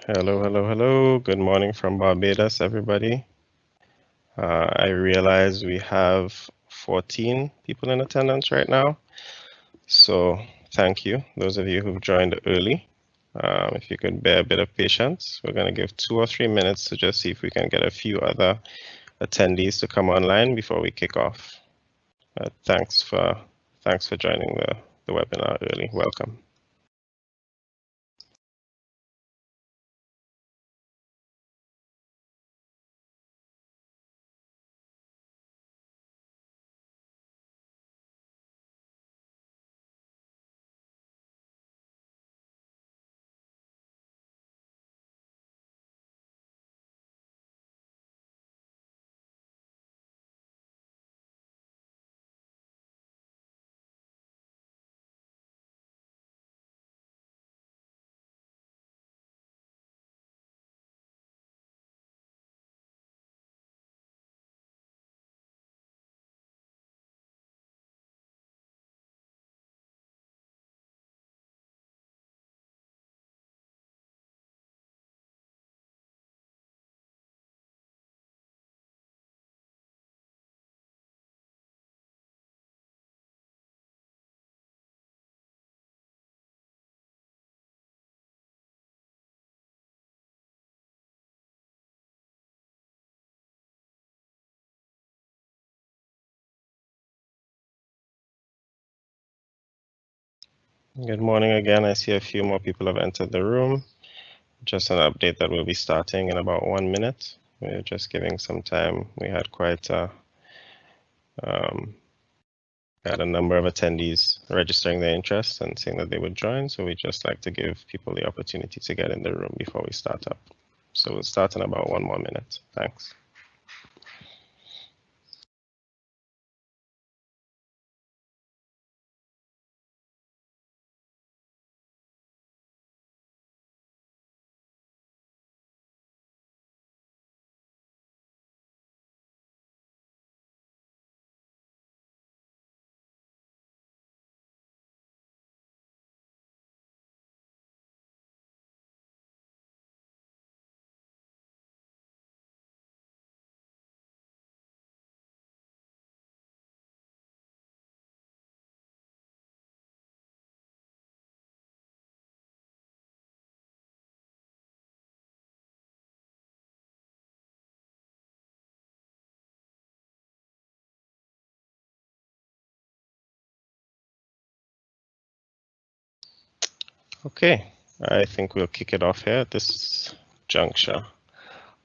Hello, hello, hello. Good morning from Barbados, everybody. I realize we have 14 people in attendance right now. So thank you, those of you who've joined early. If you could bear a bit of patience, we're going to give 2 or 3 minutes to just see if we can get a few other attendees to come online before we kick off. Thanks for joining the webinar early. Welcome. Good morning again. I see a few more people have entered the room. Just an update that we'll be starting in about 1 minute. We're just giving some time. We had quite had a number of attendees registering their interest and saying that they would join. So we just like to give people the opportunity to get in the room before we start up. So we'll start in about 1 more minute. Thanks. Okay, I think we'll kick it off here at this juncture.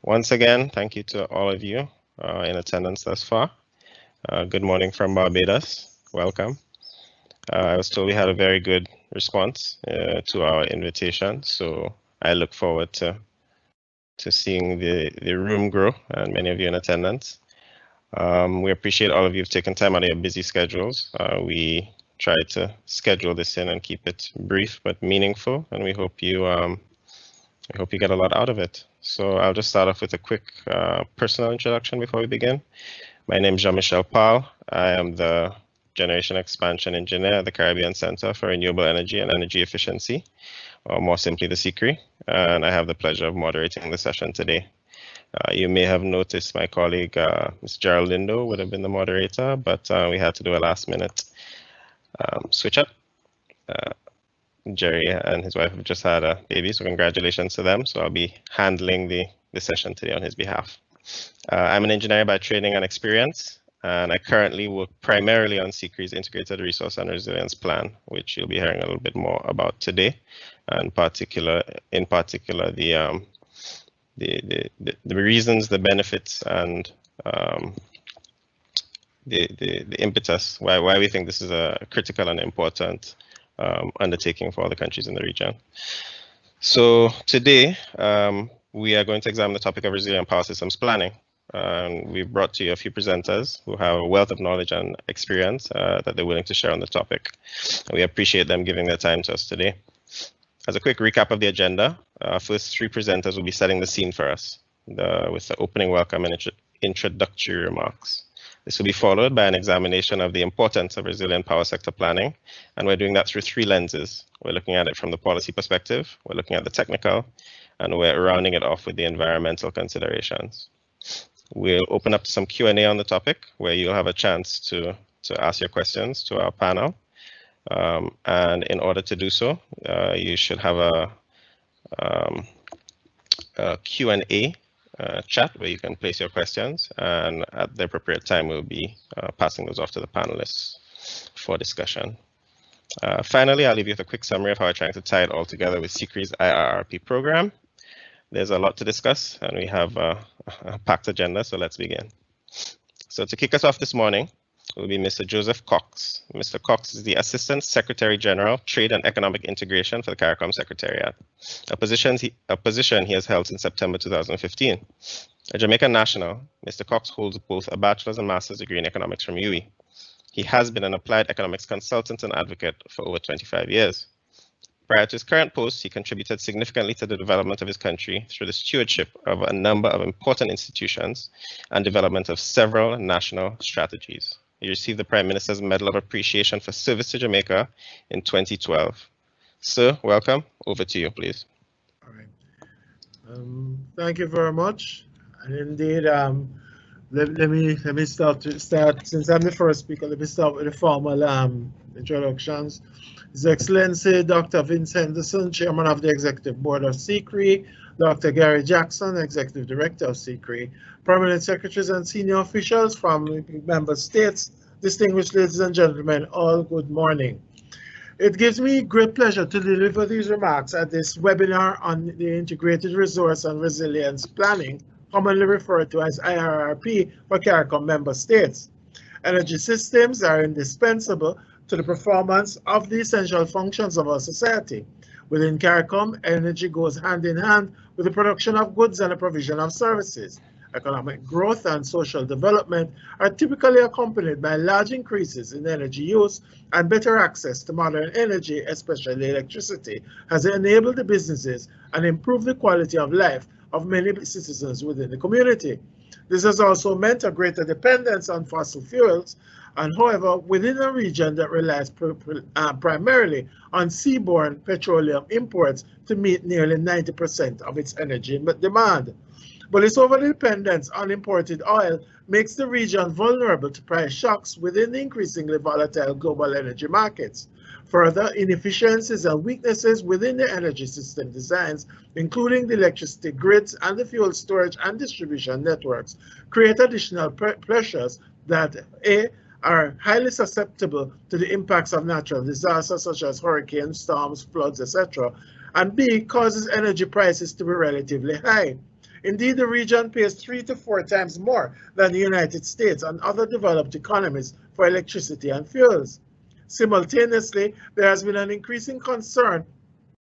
Once again, thank you to all of you in attendance thus far. Good morning from Barbados. Welcome. I was told we had a very good response to our invitation, so I look forward to seeing the room grow and many of you in attendance. We appreciate all of you have taken time out of your busy schedules. We try to schedule this in and keep it brief but meaningful, and we hope you get a lot out of it. So I'll just start off with a quick personal introduction before we begin. My name is Jean-Michel Paul. I am the Generation Expansion Engineer at the Caribbean Center for Renewable Energy and Energy Efficiency, or more simply the CCREEE, and I have the pleasure of moderating the session today. You may have noticed my colleague, Ms. Gerald Lindo, would have been the moderator, but we had to do a last-minute switch up. Jerry and his wife have just had a baby, so congratulations to them. So I'll be handling the session today on his behalf. I'm an engineer by training and experience, and I currently work primarily on CCREEE's Integrated Resource and Resilience Plan, which you'll be hearing a little bit more about today, and in particular the reasons, the benefits, and the impetus why we think this is a critical and important undertaking for all the countries in the region. So today, we are going to examine the topic of resilient power systems planning. We've brought to you a few presenters who have a wealth of knowledge and experience that they're willing to share on the topic. We appreciate them giving their time to us today. As a quick recap of the agenda, first three presenters will be setting the scene for us with the opening welcome and introductory remarks. This will be followed by an examination of the importance of resilient power sector planning, and we're doing that through three lenses. We're looking at it from the policy perspective, we're looking at the technical, and we're rounding it off with the environmental considerations. We'll open up some Q&A on the topic where you'll have a chance to ask your questions to our panel. And in order to do so, you should have a Q&A chat where you can place your questions, and at the appropriate time, we'll be passing those off to the panelists for discussion. Finally, I'll leave you with a quick summary of how we're trying to tie it all together with CCREE's IRRP program. There's a lot to discuss, and we have a packed agenda, so let's begin. So to kick us off this morning will be Mr. Joseph Cox. Mr. Cox is the Assistant Secretary General, Trade and Economic Integration for the CARICOM Secretariat, a position he has held since September 2015. A Jamaican national, Mr. Cox holds both a bachelor's and master's degree in economics from UWI. He has been an applied economics consultant and advocate for over 25 years. Prior to his current post, he contributed significantly to the development of his country through the stewardship of a number of important institutions and development of several national strategies. He received the Prime Minister's Medal of Appreciation for Service to Jamaica in 2012. Sir, welcome. Over to you, please. All right. Thank you very much. And indeed, let me start. Since I'm the first speaker, let me start with the formal introductions. His Excellency Dr. Vince Henderson, Chairman of the Executive Board of CCREEE, Dr. Gary Jackson, Executive Director of CCREEE, Permanent Secretaries and Senior Officials from Member States, distinguished ladies and gentlemen, all good morning. It gives me great pleasure to deliver these remarks at this webinar on the Integrated Resource and Resilience Planning, commonly referred to as IRRP for CARICOM Member States. Energy systems are indispensable to the performance of the essential functions of our society. Within CARICOM, energy goes hand in hand with the production of goods and the provision of services. Economic growth and social development are typically accompanied by large increases in energy use, and better access to modern energy, especially electricity, has enabled the businesses and improved the quality of life of many citizens within the community. This has also meant a greater dependence on fossil fuels, and however, within a region that relies primarily on seaborne petroleum imports to meet nearly 90% of its energy demand. But its overdependence on imported oil makes the region vulnerable to price shocks within the increasingly volatile global energy markets. Further, inefficiencies and weaknesses within the energy system designs, including the electricity grids and the fuel storage and distribution networks, create additional pressures that are highly susceptible to the impacts of natural disasters such as hurricanes, storms, floods, etc., and B, causes energy prices to be relatively high. Indeed, the region pays 3 to 4 times more than the United States and other developed economies for electricity and fuels. Simultaneously, there has been an increasing concern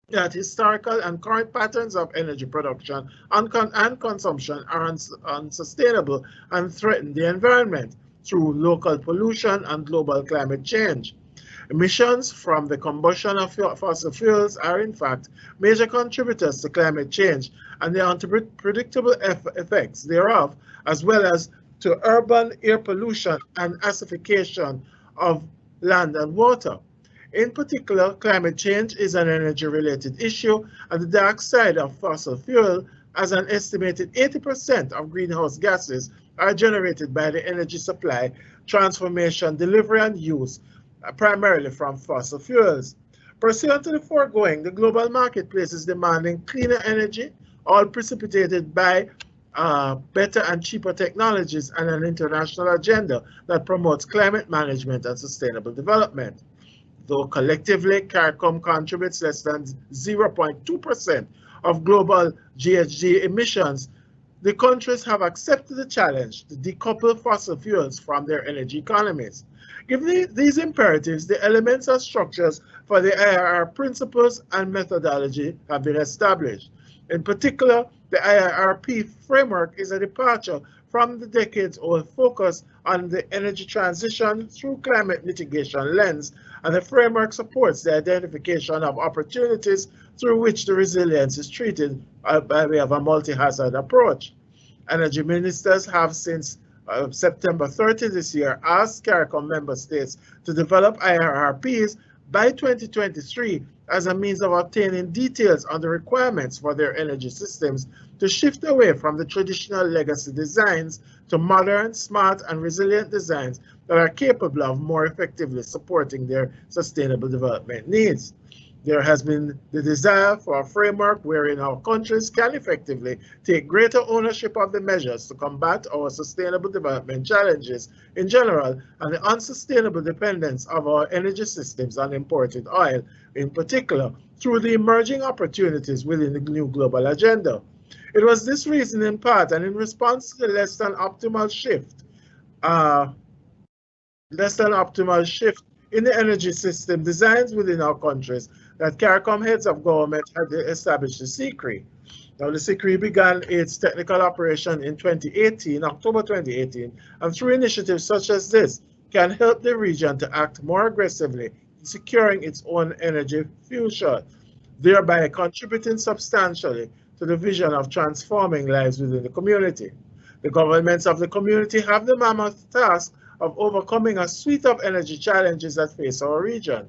that historical and current patterns of energy production and consumption are unsustainable and threaten the environment through local pollution and global climate change. Emissions from the combustion of fossil fuels are in fact major contributors to climate change and the unpredictable effects thereof, as well as to urban air pollution and acidification of land and water. In particular, climate change is an energy-related issue, and the dark side of fossil fuel, as an estimated 80% of greenhouse gases are generated by the energy supply, transformation, delivery, and use, primarily from fossil fuels. Pursuant to the foregoing, the global marketplace is demanding cleaner energy, all precipitated by better and cheaper technologies and an international agenda that promotes climate management and sustainable development. Though collectively, CARICOM contributes less than 0.2% of global GHG emissions, the countries have accepted the challenge to decouple fossil fuels from their energy economies. Given these imperatives, the elements and structures for the IRR principles and methodology have been established. In particular, the IRRP framework is a departure from the decades-old focus on the energy transition through climate mitigation lens, and the framework supports the identification of opportunities through which the resilience is treated by way of a multi-hazard approach. Energy ministers have since September 30 this year asked CARICOM member states to develop IRRPs by 2023 as a means of obtaining details on the requirements for their energy systems to shift away from the traditional legacy designs to modern, smart, and resilient designs that are capable of more effectively supporting their sustainable development needs. There has been the desire for a framework wherein our countries can effectively take greater ownership of the measures to combat our sustainable development challenges in general and the unsustainable dependence of our energy systems on imported oil, in particular, through the emerging opportunities within the new global agenda. It was this reason in part and in response to the less than optimal shift in the energy system designs within our countries that CARICOM heads of government had established the CCREEE. Now, the CCREEE began its technical operation in 2018, October 2018, and through initiatives such as this, can help the region to act more aggressively in securing its own energy future, thereby contributing substantially to the vision of transforming lives within the community. The governments of the community have the mammoth task of overcoming a suite of energy challenges that face our region.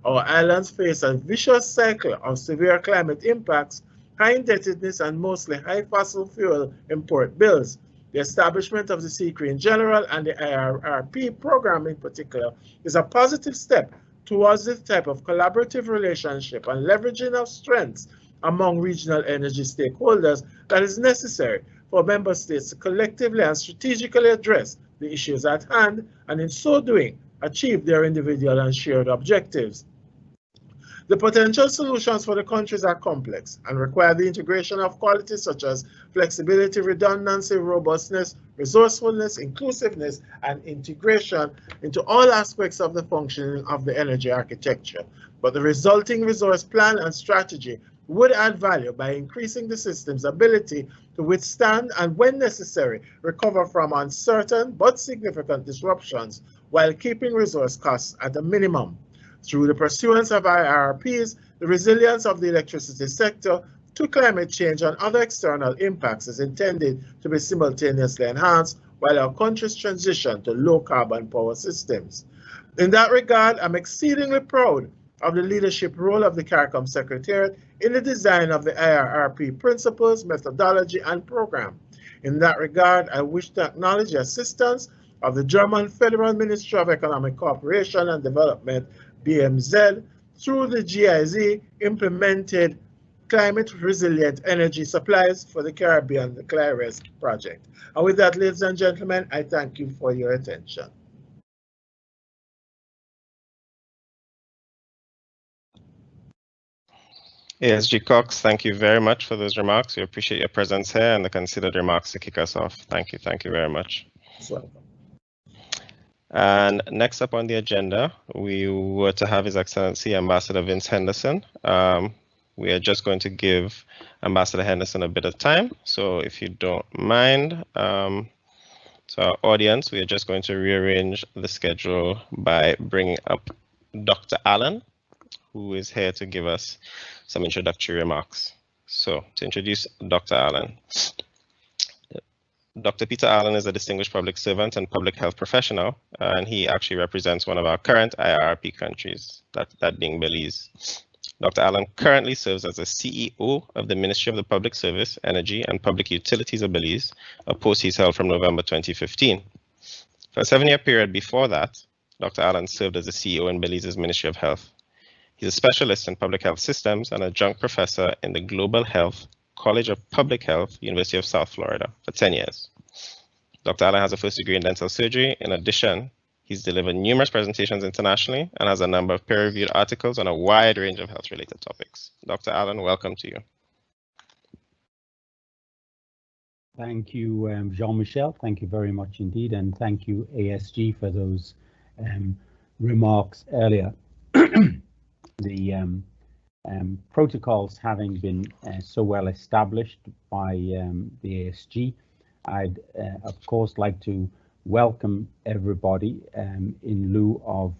Our islands face a vicious cycle of severe climate impacts, high indebtedness, and mostly high fossil fuel import bills. The establishment of the CCREEE in general and the IRRP program in particular is a positive step towards this type of collaborative relationship and leveraging of strengths among regional energy stakeholders that is necessary for member states to collectively and strategically address the issues at hand, and in so doing, achieve their individual and shared objectives. The potential solutions for the countries are complex and require the integration of qualities such as flexibility, redundancy, robustness, resourcefulness, inclusiveness, and integration into all aspects of the functioning of the energy architecture. But the resulting resource plan and strategy would add value by increasing the system's ability to withstand and, when necessary, recover from uncertain but significant disruptions while keeping resource costs at a minimum. Through the pursuance of IRRPs, the resilience of the electricity sector to climate change and other external impacts is intended to be simultaneously enhanced while our countries transition to low-carbon power systems. In that regard, I'm exceedingly proud of the leadership role of the CARICOM Secretariat in the design of the IRRP principles, methodology, and program. In that regard, I wish to acknowledge the assistance of the German Federal Ministry of Economic Cooperation and Development, BMZ, through the GIZ implemented climate resilient energy supplies for the Caribbean, the CLIRES project. And with that, ladies and gentlemen, I thank you for your attention. ASG Cox, thank you very much for those remarks. We appreciate your presence here and the considered remarks to kick us off. Thank you very much. You're welcome. And next up on the agenda, we were to have His Excellency Ambassador Vince Henderson. We are just going to give Ambassador Henderson a bit of time. So if you don't mind, to our audience, we are just going to rearrange the schedule by bringing up Dr. Allen, who is here to give us some introductory remarks. So to introduce Dr. Allen. Dr. Peter Allen is a distinguished public servant and public health professional, and he actually represents one of our current IRRP countries, that being Belize. Dr. Allen currently serves as the CEO of the Ministry of the Public Service, Energy and Public Utilities of Belize, a post he's held from November 2015. For a 7-year period before that, Dr. Allen served as the CEO in Belize's Ministry of Health. He's a specialist in public health systems and adjunct professor in the Global Health College of Public Health, University of South Florida, for 10 years. Dr. Allen has a first degree in dental surgery. In addition, he's delivered numerous presentations internationally and has a number of peer-reviewed articles on a wide range of health-related topics. Dr. Allen, welcome to you. Thank you, Jean-Michel. Thank you very much indeed. And thank you, ASG, for those remarks earlier. The protocols having been so well established by the ASG, I'd of course like to welcome everybody in lieu of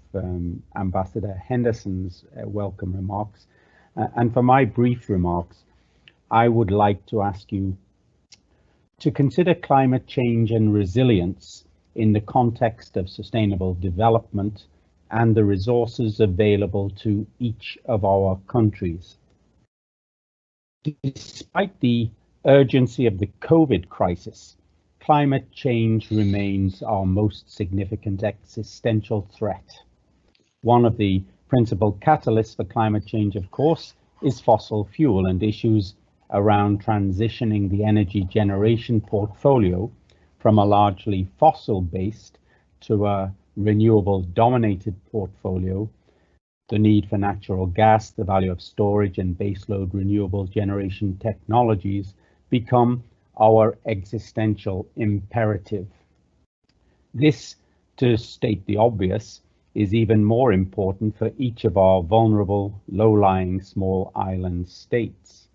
Ambassador Henderson's welcome remarks. And for my brief remarks, I would like to ask you to consider climate change and resilience in the context of sustainable development and the resources available to each of our countries. Despite the urgency of the COVID crisis, climate change remains our most significant existential threat. One of the principal catalysts for climate change, of course, is fossil fuel and issues around transitioning the energy generation portfolio from a largely fossil-based to a renewable-dominated portfolio. The need for natural gas, the value of storage and baseload renewable generation technologies become our existential imperative. This, to state the obvious, is even more important for each of our vulnerable, low-lying small island states.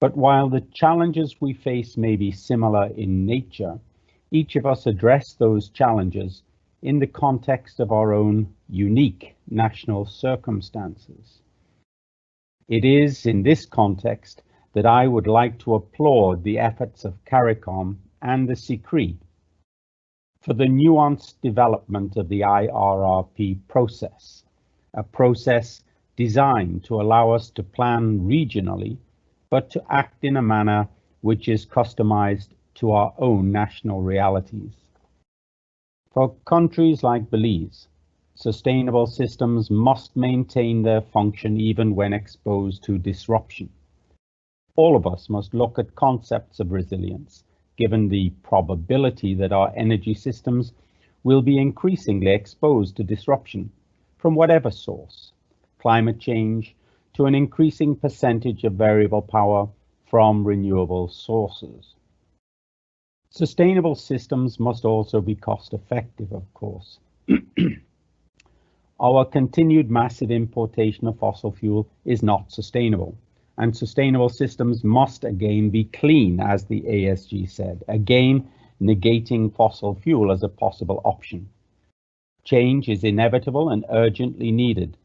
But while the challenges we face may be similar in nature, each of us address those challenges in the context of our own unique national circumstances. It is in this context that I would like to applaud the efforts of CARICOM and the CCREEE for the nuanced development of the IRRP process, a process designed to allow us to plan regionally, but to act in a manner which is customized to our own national realities. For countries like Belize, sustainable systems must maintain their function even when exposed to disruption. All of us must look at concepts of resilience, given the probability that our energy systems will be increasingly exposed to disruption from whatever source, climate change to an increasing percentage of variable power from renewable sources. Sustainable systems must also be cost-effective, of course. Our continued massive importation of fossil fuel is not sustainable, and sustainable systems must again be clean, as the ASG said, again negating fossil fuel as a possible option. Change is inevitable and urgently needed,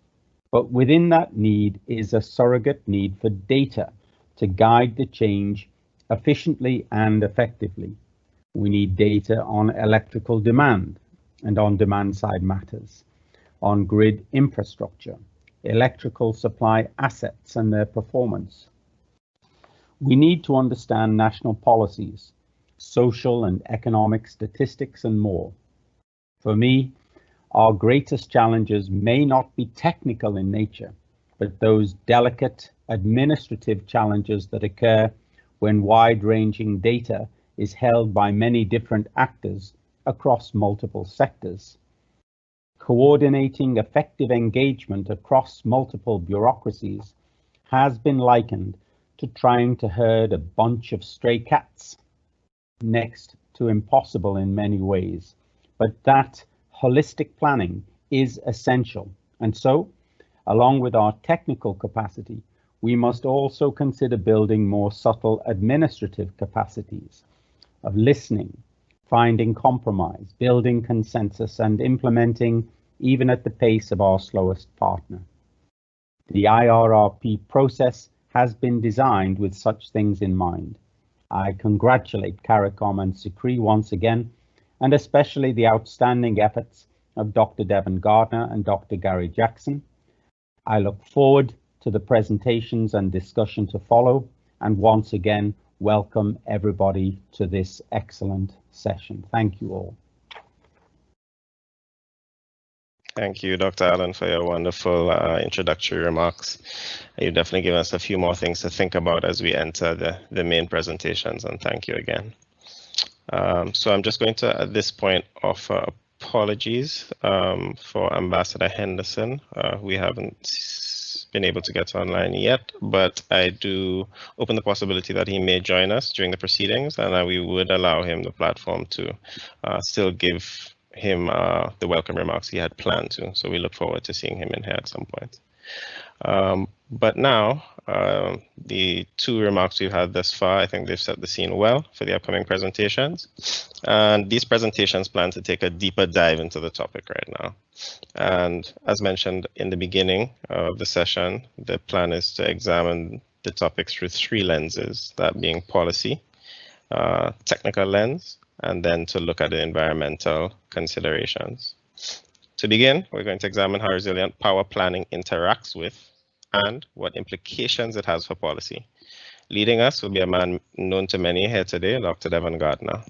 but within that need is a surrogate need for data to guide the change efficiently and effectively. We need data on electrical demand and on demand-side matters, on grid infrastructure, electrical supply assets and their performance. We need to understand national policies, social and economic statistics, and more. For me, our greatest challenges may not be technical in nature, but those delicate administrative challenges that occur when wide-ranging data is held by many different actors across multiple sectors. Coordinating effective engagement across multiple bureaucracies has been likened to trying to herd a bunch of stray cats, next to impossible in many ways. But that holistic planning is essential. And so, along with our technical capacity, we must also consider building more subtle administrative capacities of listening, finding compromise, building consensus, and implementing even at the pace of our slowest partner. The IRRP process has been designed with such things in mind. I congratulate CARICOM and CCREEE once again, and especially the outstanding efforts of Dr. Devon Gardner and Dr. Gary Jackson. I look forward to the presentations and discussion to follow, and once again, welcome everybody to this excellent session. Thank you all. Thank you, Dr. Allen, for your wonderful introductory remarks. You definitely give us a few more things to think about as we enter the main presentations, and thank you again. So I'm just going to, at this point, offer apologies for Ambassador Henderson. We haven't been able to get online yet, but I do open the possibility that he may join us during the proceedings, and we would allow him the platform to still give him the welcome remarks he had planned to. So we look forward to seeing him in here at some point. But now, the two remarks we've had thus far, I think they've set the scene well for the upcoming presentations. And these presentations plan to take a deeper dive into the topic right now. And as mentioned in the beginning of the session, the plan is to examine the topic through three lenses, that being policy, technical lens, and then to look at the environmental considerations. To begin, we're going to examine how resilient power planning interacts with and what implications it has for policy. Leading us will be a man known to many here today, Dr. Devon Gardner.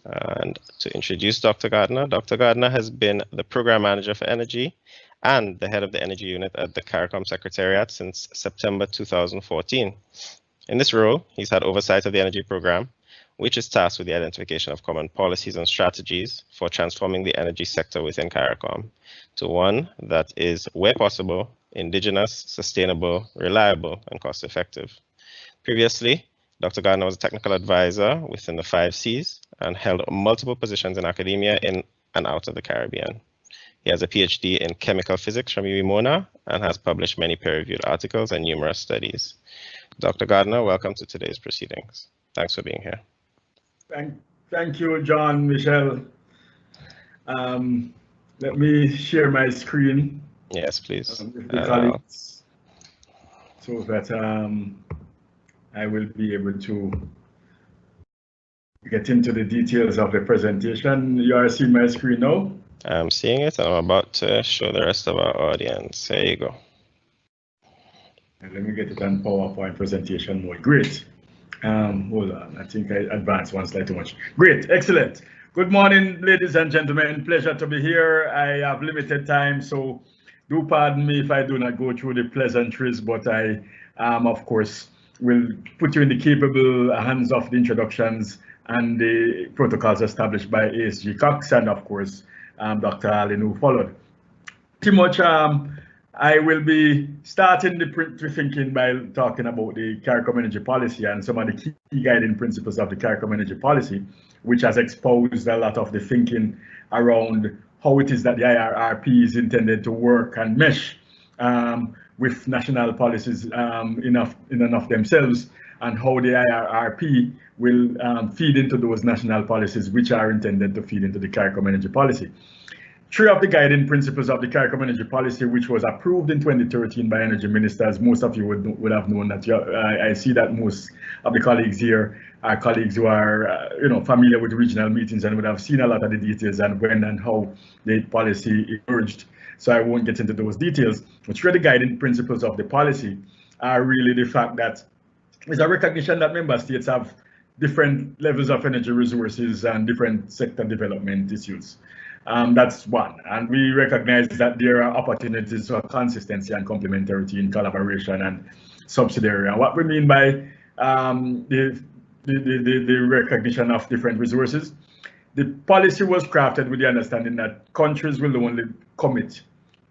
And to introduce Dr. Gardner has been the Program Manager for Energy and the head of the Energy Unit at the CARICOM Secretariat since September 2014. In this role, he's had oversight of the energy program, which is tasked with the identification of common policies and strategies for transforming the energy sector within CARICOM to one that is, where possible, indigenous, sustainable, reliable, and cost-effective. Previously, Dr. Gardner was a technical advisor within the 5 Cs and held multiple positions in academia in and out of the Caribbean. He has a PhD in chemical physics from UWI-Mona and has published many peer-reviewed articles and numerous studies. Dr. Gardner, welcome to today's proceedings. Thanks for being here. Thank you, John, Michelle. Let me share my screen. Yes, please. With the colleagues, so that I will be able to get into the details of the presentation. You are seeing my screen now? I'm seeing it, and I'm about to show the rest of our audience. There you go. And let me get it on PowerPoint presentation mode. Great. Hold on, I think I advanced one slide too much. Great, excellent. Good morning, ladies and gentlemen. Pleasure to be here. I have limited time, so do pardon me if I do not go through the pleasantries, but I, of course, will put you in the capable hands of the introductions and the protocols established by ASG Cox and, of course, Dr. Allen, who followed. Pretty much, I will be starting the thinking by talking about the CARICOM energy policy and some of the key guiding principles of the CARICOM energy policy, which has exposed a lot of the thinking around how it is that the IRRP is intended to work and mesh with national policies in and of themselves, and how the IRRP will feed into those national policies which are intended to feed into the CARICOM energy policy. 3 of the guiding principles of the CARICOM energy policy, which was approved in 2013 by energy ministers, most of you would have known that. I see that most of the colleagues here are colleagues who are familiar with regional meetings and would have seen a lot of the details and when and how the policy emerged. So I won't get into those details. But 3 of the guiding principles of the policy are really the fact that there's a recognition that member states have different levels of energy resources and different sector development issues. That's one. And we recognize that there are opportunities for consistency and complementarity in collaboration and subsidiary. And what we mean by the recognition of different resources, the policy was crafted with the understanding that countries will only commit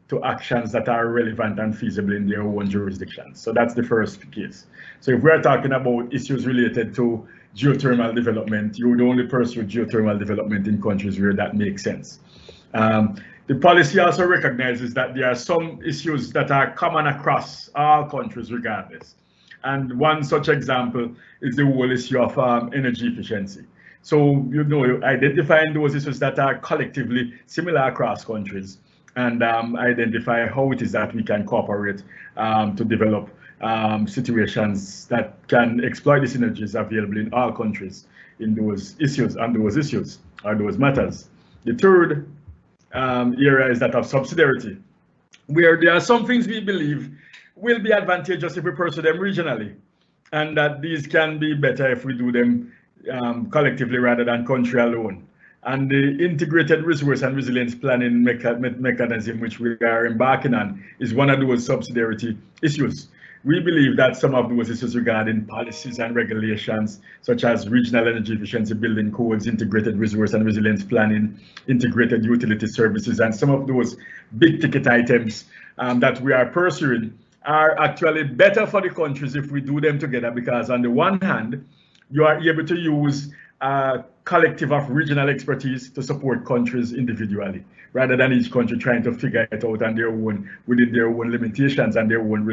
to actions that are relevant and feasible in their own jurisdictions. So that's the first case. So if we're talking about issues related to geothermal development, you would only pursue geothermal development in countries where that makes sense. The policy also recognizes that there are some issues that are common across all countries regardless. And one such example is the whole issue of energy efficiency. So, identifying those issues that are collectively similar across countries and identify how it is that we can cooperate to develop situations that can exploit the synergies available in all countries in those issues or those matters. The third area is that of subsidiarity, where there are some things we believe will be advantageous if we pursue them regionally, and that these can be better if we do them collectively rather than country alone. And the integrated resource and resilience planning mechanism which we are embarking on is one of those subsidiarity issues. We believe that some of those issues regarding policies and regulations, such as regional energy efficiency building codes, integrated resource and resilience planning, integrated utility services, and some of those big ticket items that we are pursuing are actually better for the countries if we do them together, because on the one hand, you are able to use a collective of regional expertise to support countries individually, rather than each country trying to figure it out on their own, within their own limitations and their own,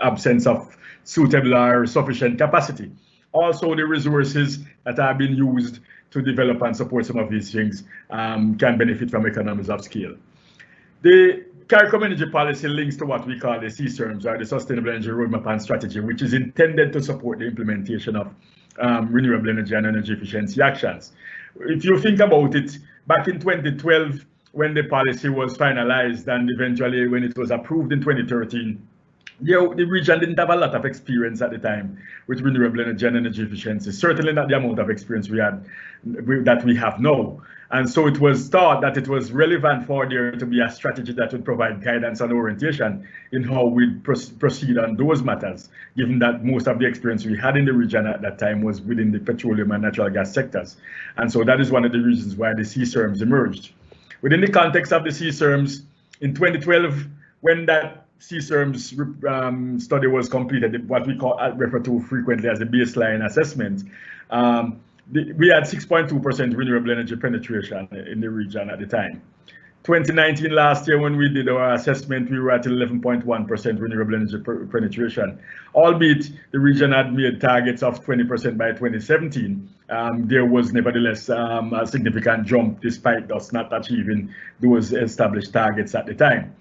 absence of suitable or sufficient capacity. Also, the resources that are being used to develop and support some of these things can benefit from economies of scale. The CARICOM energy policy links to what we call the CCREEE, or the Sustainable Energy Roadmap and Strategy, which is intended to support the implementation of renewable energy and energy efficiency actions. If you think about it, back in 2012, when the policy was finalized and eventually when it was approved in 2013, the region didn't have a lot of experience at the time with renewable energy and energy efficiency, certainly not the amount of experience that we have now. And so it was thought that it was relevant for there to be a strategy that would provide guidance and orientation in how we proceed on those matters, given that most of the experience we had in the region at that time was within the petroleum and natural gas sectors. And so that is one of the reasons why the CCREEs emerged. Within the context of the CCREEs, in 2012, when that CCREEs study was completed, what we refer to frequently as the baseline assessment, we had 6.2% renewable energy penetration in the region at the time. 2019, last year, when we did our assessment, we were at 11.1% renewable energy penetration. Albeit the region had made targets of 20% by 2017, there was nevertheless a significant jump despite us not achieving those established targets at the time.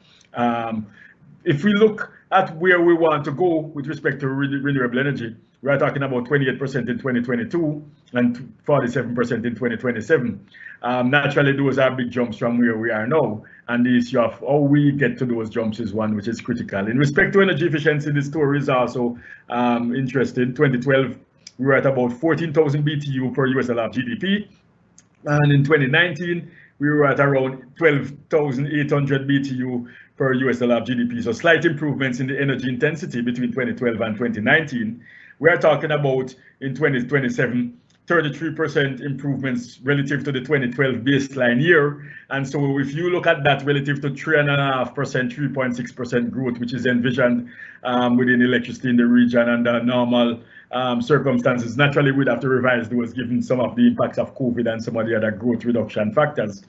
If we look at where we want to go with respect to renewable energy, we are talking about 28% in 2022 and 47% in 2027. Naturally, those are big jumps from where we are now, and the issue of how we get to those jumps is one which is critical. In respect to energy efficiency, the story is also interesting. 2012, we were at about 14,000 BTU per US dollar of GDP, and in 2019, we were at around 12,800 BTU per US dollar of GDP. So slight improvements in the energy intensity between 2012 and 2019. We are talking about in 2027, 33% improvements relative to the 2012 baseline year. And so if you look at that relative to 3.5%, 3.6% growth, which is envisioned within electricity in the region under normal circumstances, naturally we'd have to revise those given some of the impacts of COVID and some of the other growth reduction factors.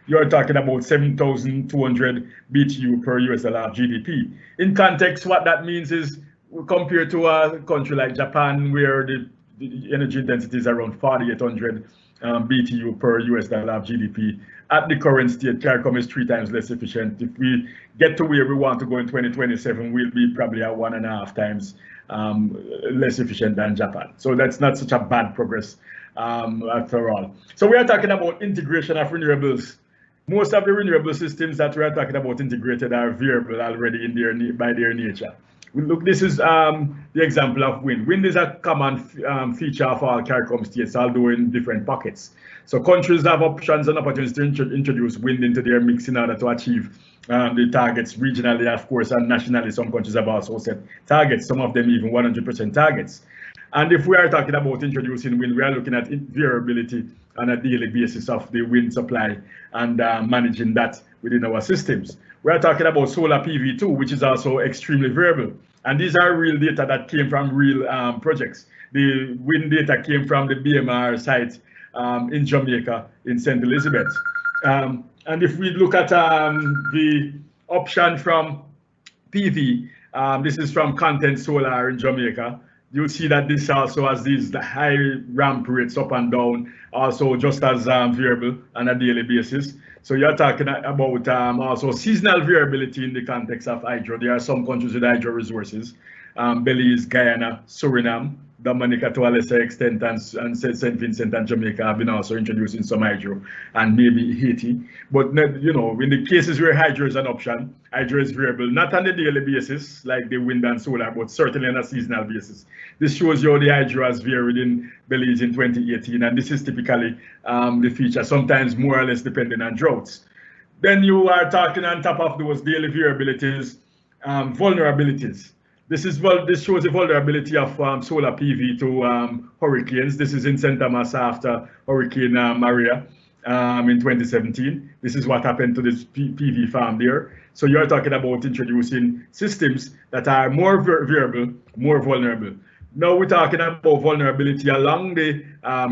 You're talking about 7,200 BTU per US dollar of GDP. In context, what that means is compared to a country like Japan, where the energy intensity is around 4,800 BTU per US dollar of GDP. At the current state, CARICOM is 3 times less efficient. If we get to where we want to go in 2027, we'll be probably at 1.5 times less efficient than Japan. So that's not such a bad progress after all. So we are talking about integration of renewables. Most of the renewable systems that we are talking about integrated are variable already in by their nature. Look, this is the example of wind. Wind is a common feature of all CARICOM states, although in different pockets. So countries have options and opportunities to introduce wind into their mix in order to achieve the targets regionally, of course, and nationally. Some countries have also set targets, some of them even 100% targets. And if we are talking about introducing wind, we are looking at variability on a daily basis of the wind supply and managing that within our systems. We are talking about solar PV too, which is also extremely variable. And these are real data that came from real projects. The wind data came from the BMR site in Jamaica, in St. Elizabeth. And if we look at the option from PV, this is from Content Solar in Jamaica. You'll see that this also has these high ramp rates up and down, also just as variable on a daily basis. So you're talking about also seasonal variability in the context of hydro. There are some countries with hydro resources, Belize, Guyana, Suriname, Dominica to a lesser extent, and St. Vincent and Jamaica have been also introducing some hydro, and maybe Haiti. But you know, in the cases where hydro is an option, hydro is variable, not on a daily basis like the wind and solar, but certainly on a seasonal basis. This shows you how the hydro has varied in Belize in 2018, and this is typically the feature, sometimes more or less depending on droughts. Then you are talking on top of those daily variabilities, vulnerabilities. This shows the vulnerability of solar PV to hurricanes. This is in St. Thomas after Hurricane Maria in 2017. This is what happened to this PV farm there. So you're talking about introducing systems that are more variable, more vulnerable. Now we're talking about vulnerability along the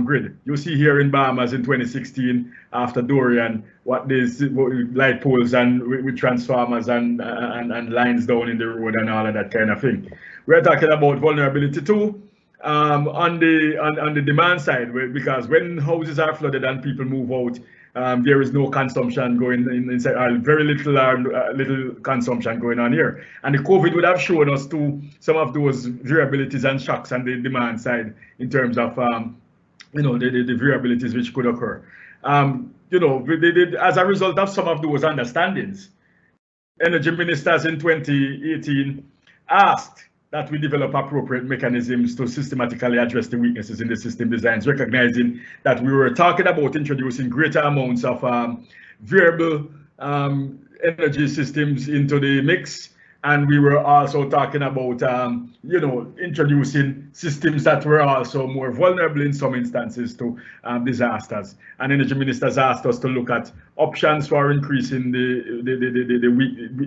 grid. You see here in Bahamas in 2016, after Dorian, what these light poles and with transformers and lines down in the road and all of that kind of thing. We're talking about vulnerability too on the demand side, because when houses are flooded and people move out, there is no consumption going inside, very little consumption going on here. And the COVID would have shown us too some of those variabilities and shocks on the demand side in terms of the variabilities which could occur. as a result of some of those understandings, energy ministers in 2018 asked that we develop appropriate mechanisms to systematically address the weaknesses in the system designs, recognizing that we were talking about introducing greater amounts of variable energy systems into the mix. And we were also talking about, introducing systems that were also more vulnerable in some instances to disasters. And energy ministers asked us to look at options for increasing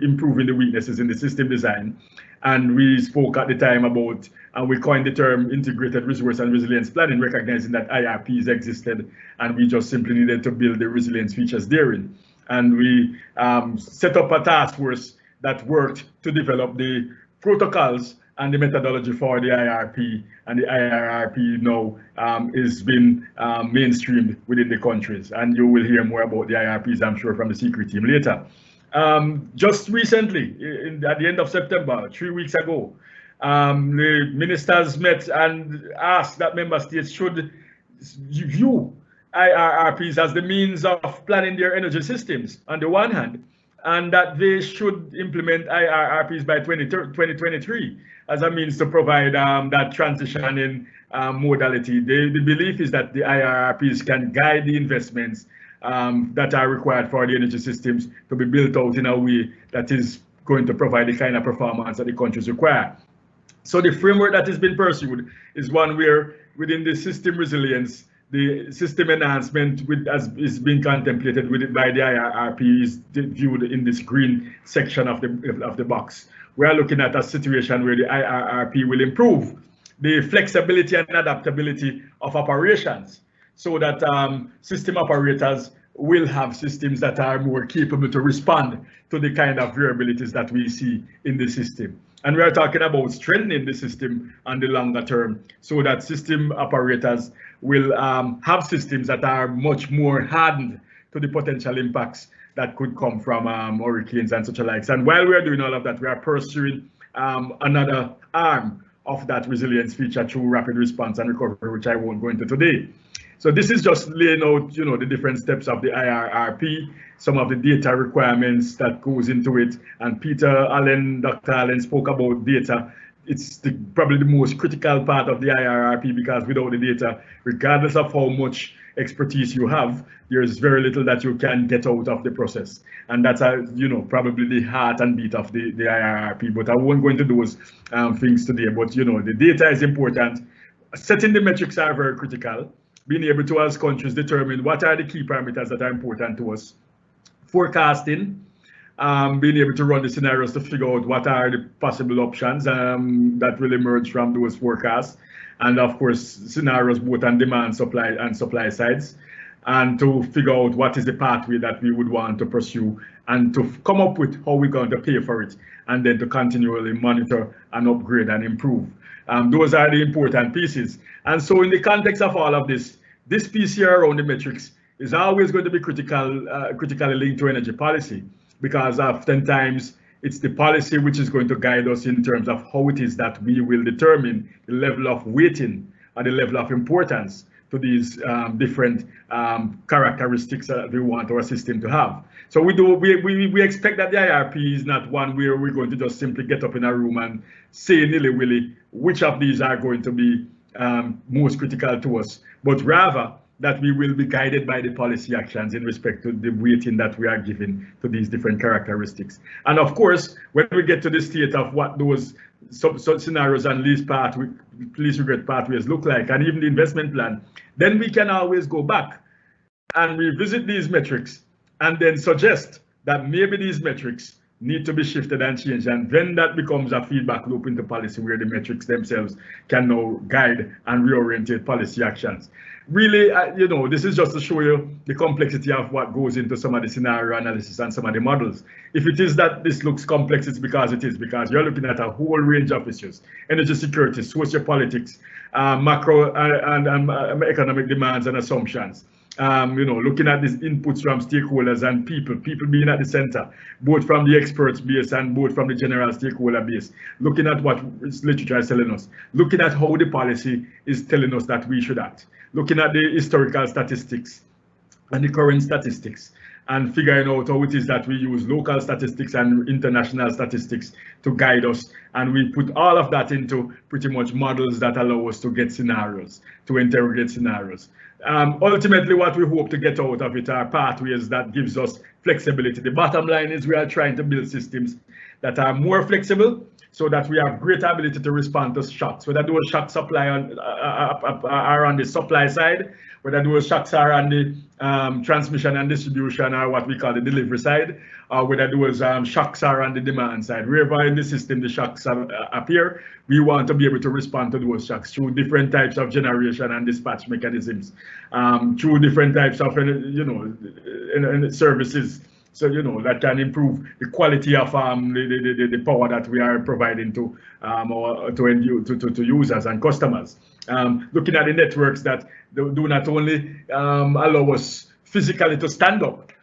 improving the weaknesses in the system design. And we spoke at the time about, and we coined the term integrated resource and resilience planning, recognizing that IRRPs existed, and we just simply needed to build the resilience features therein. And we set up a task force that worked to develop the protocols and the methodology for the IRRP, and the IRRP now is being mainstreamed within the countries. And you will hear more about the IRRPs, I'm sure, from the CCREEE team later. Just recently, at the end of September, 3 weeks ago, the ministers met and asked that member states should view IRRPs as the means of planning their energy systems on the one hand, and that they should implement IRRPs by 2023 as a means to provide that transition in modality. The belief is that the IRRPs can guide the investments that are required for the energy systems to be built out in a way that is going to provide the kind of performance that the countries require. So the framework that has been pursued is one where within the system resilience, the system enhancement is being contemplated by the IRRP is viewed in this green section of the box. We are looking at a situation where the IRRP will improve the flexibility and adaptability of operations, so that system operators will have systems that are more capable to respond to the kind of variabilities that we see in the system. And we are talking about strengthening the system on the longer term, so that system operators will have systems that are much more hardened to the potential impacts that could come from hurricanes and such likes. And while we are doing all of that, we are pursuing another arm of that resilience feature through rapid response and recovery, which I won't go into today. So this is just laying out, the different steps of the IRRP, some of the data requirements that goes into it. And Dr. Allen spoke about data. It's probably the most critical part of the IRRP, because without the data, regardless of how much expertise you have, there's very little that you can get out of the process. And that's probably the heart and beat of the IRRP. But I won't go into those things today. But the data is important. Setting the metrics are very critical. Being able to, as countries, determine what are the key parameters that are important to us. Forecasting, being able to run the scenarios to figure out what are the possible options that will emerge from those forecasts. And of course, scenarios both on demand, supply, and supply sides, and to figure out what is the pathway that we would want to pursue, and to come up with how we're going to pay for it, and then to continually monitor and upgrade and improve. Those are the important pieces. And so in the context of all of this piece here around the metrics is always going to be critically linked to energy policy, because oftentimes it's the policy which is going to guide us in terms of how it is that we will determine the level of weighting and the level of importance to these different characteristics that we want our system to have. So we expect that the IRRP is not one where we're going to just simply get up in a room and say nilly-willy which of these are going to be most critical to us, but rather that we will be guided by the policy actions in respect to the weighting that we are giving to these different characteristics. And of course, when we get to the state of what those scenarios and least regret pathways look like, and even the investment plan, then we can always go back and revisit these metrics and then suggest that maybe these metrics need to be shifted and changed, and then that becomes a feedback loop into policy where the metrics themselves can now guide and reorientate policy actions. Really, this is just to show you the complexity of what goes into some of the scenario analysis and some of the models. If it is that this looks complex, it's because it is, because you're looking at a whole range of issues: energy security, sociopolitics, macro and economic demands and assumptions. Looking at these inputs from stakeholders and people being at the center, both from the experts base and both from the general stakeholder base, looking at what literature is telling us, looking at how the policy is telling us that we should act, looking at the historical statistics, and the current statistics, and figuring out how it is that we use local statistics and international statistics to guide us. And we put all of that into pretty much models that allow us to get scenarios, to interrogate scenarios. Ultimately, what we hope to get out of it are pathways that gives us flexibility. The bottom line is we are trying to build systems that are more flexible, so that we have greater ability to respond to shocks, whether those shocks supply are on the supply side, whether those shocks are on the transmission and distribution, or what we call the delivery side, or whether those shocks are on the demand side. Wherever in the system the shocks appear, we want to be able to respond to those shocks through different types of generation and dispatch mechanisms, through different types of services. So, that can improve the quality of the power that we are providing to users and customers. Looking at the networks that do not only allow us physically to stand up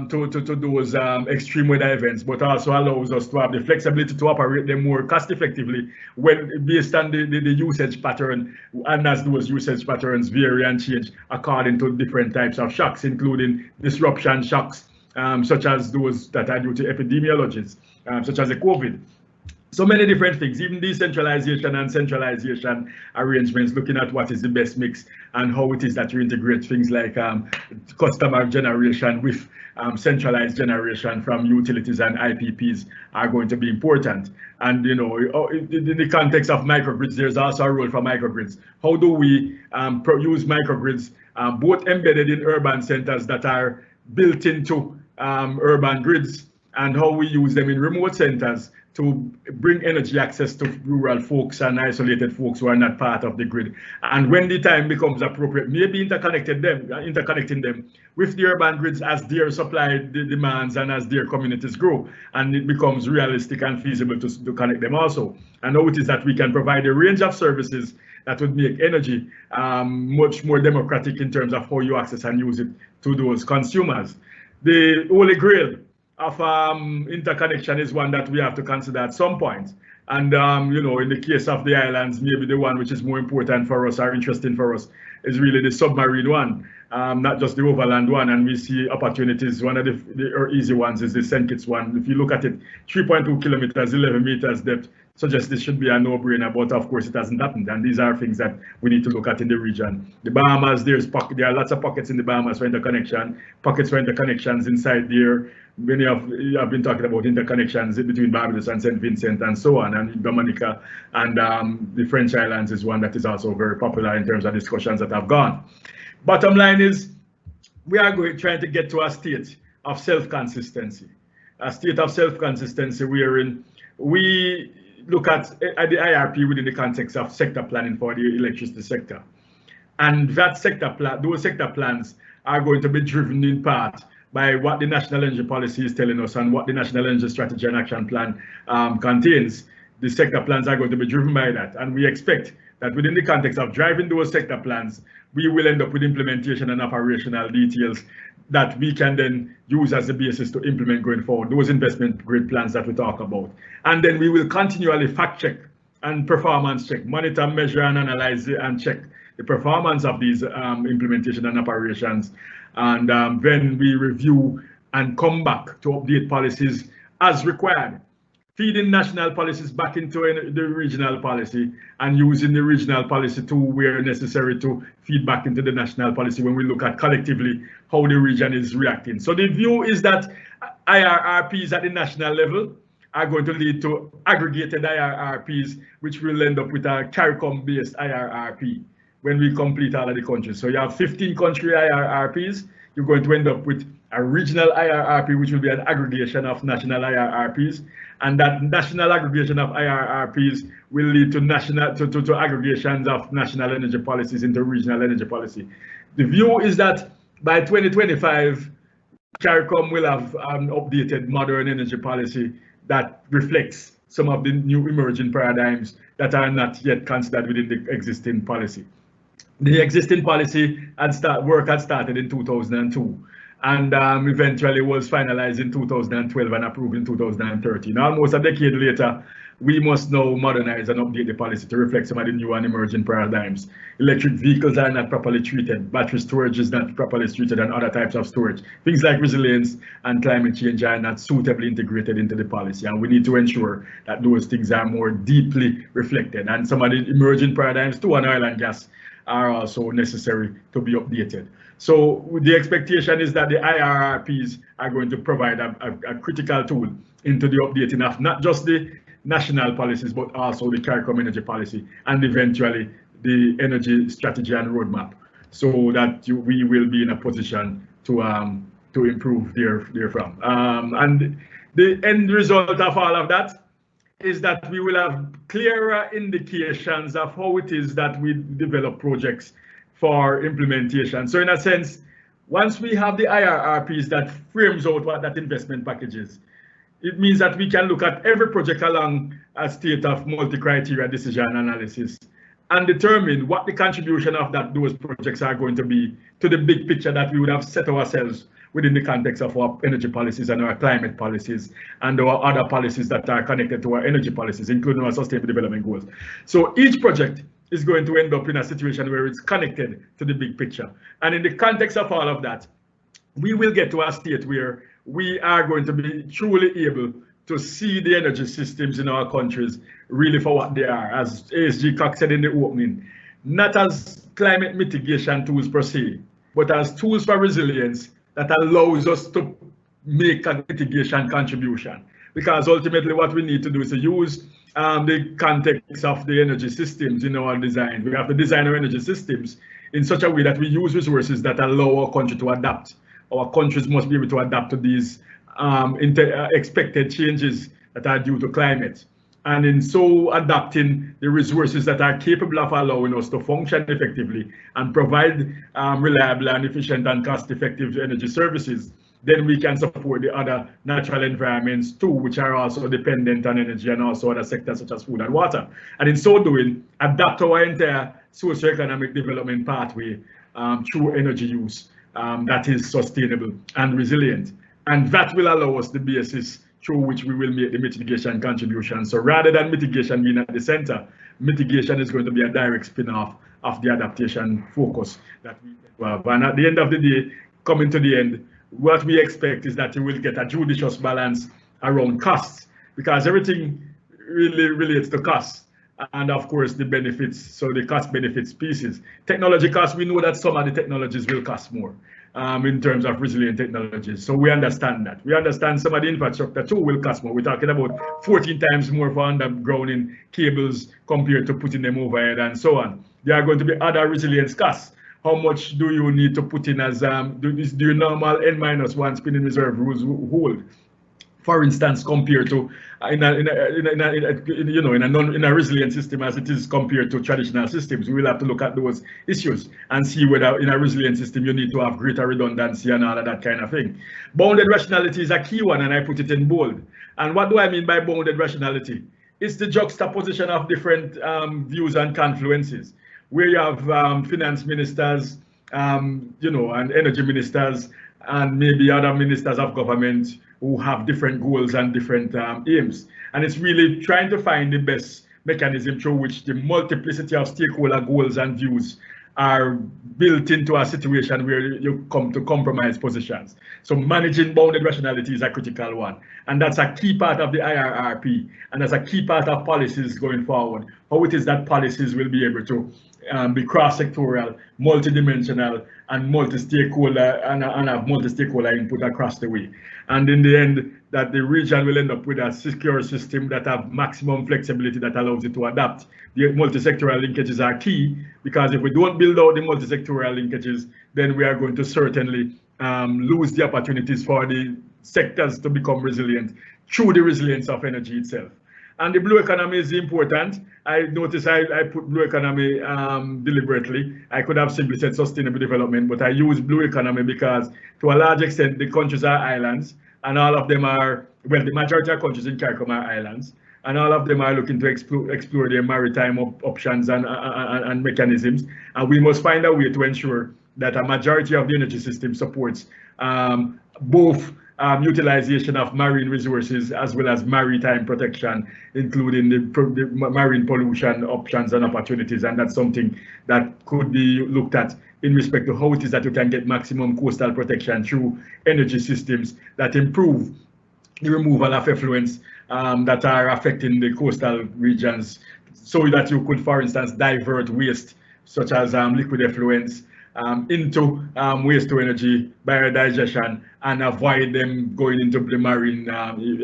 to those extreme weather events, but also allows us to have the flexibility to operate them more cost effectively when based on the usage pattern, and as those usage patterns vary and change according to different types of shocks, including disruption shocks, such as those that are due to epidemiologies, such as the COVID. So many different things, even decentralization and centralization arrangements, looking at what is the best mix and how it is that you integrate things like customer generation with centralized generation from utilities and IPPs are going to be important. And in the context of microgrids, there's also a role for microgrids. How do we use microgrids both embedded in urban centers that are built into urban grids, and how we use them in remote centers to bring energy access to rural folks and isolated folks who are not part of the grid. And when the time becomes appropriate, maybe interconnecting them with the urban grids as their supply demands and as their communities grow, and it becomes realistic and feasible to connect them also. And how it is that we can provide a range of services that would make energy much more democratic in terms of how you access and use it to those consumers. The holy grail of interconnection is one that we have to consider at some point. And in the case of the islands, maybe the one which is more important for us or interesting for us is really the submarine one, not just the overland one. And we see opportunities. One of the easy ones is the St. Kitts one. If you look at it, 3.2 kilometers, 11 meters depth, suggests this should be a no-brainer, but of course it hasn't happened. And these are things that we need to look at in the region. The Bahamas, there are lots of pockets in the Bahamas for interconnection, pockets for interconnections inside there. Many of you have been talking about interconnections between Barbados and St. Vincent and so on, and Dominica and the French Islands is one that is also very popular in terms of discussions that have gone. Bottom line is, we are trying to get to a state of self-consistency, wherein we look at the IRRP within the context of sector planning for the electricity sector. And that those sector plans are going to be driven in part by what the National Energy Policy is telling us and what the National Energy Strategy and Action Plan contains. The sector plans are going to be driven by that. And we expect that within the context of driving those sector plans, we will end up with implementation and operational details that we can then use as the basis to implement going forward, those investment grid plans that we talk about. And then we will continually fact check and performance check, monitor, measure, and analyze and check the performance of these implementation and operations. And then we review and come back to update policies as required, feeding national policies back into the regional policy and using the regional policy tool where necessary to feed back into the national policy when we look at collectively how the region is reacting. So the view is that IRRPs at the national level are going to lead to aggregated IRRPs, which will end up with a CARICOM-based IRRP when we complete all of the countries. So you have 15 country IRRPs, you're going to end up with a regional IRRP, which will be an aggregation of national IRRPs. And that national aggregation of IRRPs will lead to to aggregations of national energy policies into regional energy policy. The view is that by 2025, CARICOM will have an updated modern energy policy that reflects some of the new emerging paradigms that are not yet considered within the existing policy. The existing policy work had started in 2002 and eventually was finalized in 2012 and approved in 2013. Almost a decade later, we must now modernize and update the policy to reflect some of the new and emerging paradigms. Electric vehicles are not properly treated, battery storage is not properly treated, and other types of storage. Things like resilience and climate change are not suitably integrated into the policy, and we need to ensure that those things are more deeply reflected. And some of the emerging paradigms too on oil and gas are also necessary to be updated. So the expectation is that the IRRPs are going to provide a critical tool into the updating of not just the national policies, but also the CARICOM energy policy and eventually the energy strategy and roadmap, so that we will be in a position to improve therefrom. And the end result of all of that is that we will have clearer indications of how it is that we develop projects for implementation. So in a sense, once we have the IRRPs that frames out what that investment package is, it means that we can look at every project along a state of multi-criteria decision analysis and determine what the contribution of those projects are going to be to the big picture that we would have set ourselves within the context of our energy policies and our climate policies and our other policies that are connected to our energy policies, including our sustainable development goals. So each project is going to end up in a situation where it's connected to the big picture. And in the context of all of that, we will get to a state where we are going to be truly able to see the energy systems in our countries really for what they are, as ASG Cox said in the opening, not as climate mitigation tools per se, but as tools for resilience that allows us to make a mitigation contribution. Because ultimately what we need to do is to use the context of the energy systems in our design. We have to design our energy systems in such a way that we use resources that allow our country to adapt. Our countries must be able to adapt to these expected changes that are due to climate. And in so adapting the resources that are capable of allowing us to function effectively and provide reliable and efficient and cost-effective energy services, then we can support the other natural environments too, which are also dependent on energy, and also other sectors such as food and water. And in so doing, adapt our entire socio-economic development pathway through energy use that is sustainable and resilient. And that will allow us the basis through which we will make the mitigation contribution. So rather than mitigation being at the center, mitigation is going to be a direct spin-off of the adaptation focus that we have. And at the end of the day, coming to the end, what we expect is that you will get a judicious balance around costs, because everything really relates to costs. And of course, the benefits, so the cost benefits pieces. Technology costs, we know that some of the technologies will cost more in terms of resilient technologies. So we understand that. We understand some of the infrastructure too will cost more. We're talking about 14 times more for undergrounding cables compared to putting them overhead and so on. There are going to be other resilience costs. How much do you need to put in as do your normal N-1 spinning reserve rules hold? For instance, compared to in a resilient system as it is compared to traditional systems, we will have to look at those issues and see whether in a resilient system you need to have greater redundancy and all of that kind of thing. Bounded rationality is a key one, and I put it in bold. And what do I mean by bounded rationality? It's the juxtaposition of different views and confluences, where you have finance ministers, and energy ministers, and maybe other ministers of government who have different goals and different aims. And it's really trying to find the best mechanism through which the multiplicity of stakeholder goals and views are built into a situation where you come to compromise positions. So managing bounded rationality is a critical one. And that's a key part of the IRRP. And that's a key part of policies going forward. How it is that policies will be able to be cross-sectorial, multidimensional, and multi-stakeholder, and have multi-stakeholder input across the way. And in the end, that the region will end up with a secure system that have maximum flexibility that allows it to adapt. The multi-sectoral linkages are key, because if we don't build out the multi-sectoral linkages, then we are going to certainly lose the opportunities for the sectors to become resilient through the resilience of energy itself. And the blue economy is important. I notice I put blue economy deliberately. I could have simply said sustainable development, but I use blue economy because to a large extent, the countries are islands, and all of them are, well, the majority of countries in CARICOM are islands, and all of them are looking to explore their maritime options and mechanisms. And we must find a way to ensure that a majority of the energy system supports both utilization of marine resources as well as maritime protection, including the marine pollution options and opportunities. And that's something that could be looked at in respect to how it is that you can get maximum coastal protection through energy systems that improve the removal of effluents that are affecting the coastal regions, so that you could, for instance, divert waste such as liquid effluents into waste to energy biodigestion and avoid them going into the marine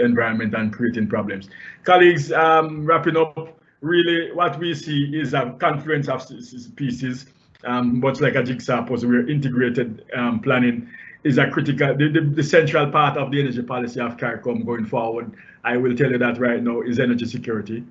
environment and creating problems. Colleagues, wrapping up, really what we see is a confluence of pieces, much like a jigsaw puzzle, where integrated planning is a critical, the central part of the energy policy of CARICOM going forward. I will tell you that right now is energy security.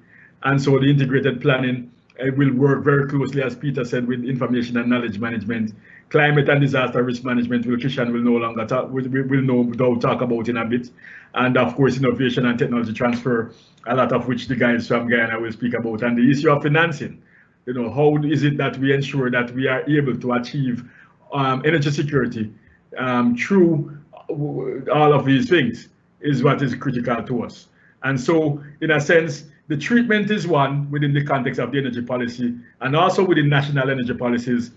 And so the integrated planning will work very closely, as Peter said, with information and knowledge management. Climate and disaster risk management, Christian will no longer talk, we'll talk about in a bit. And of course, innovation and technology transfer, a lot of which the guys from Guyana will speak about. And the issue of financing, how is it that we ensure that we are able to achieve energy security through all of these things is what is critical to us. And so, in a sense, the treatment is one within the context of the energy policy, and also within national energy policies,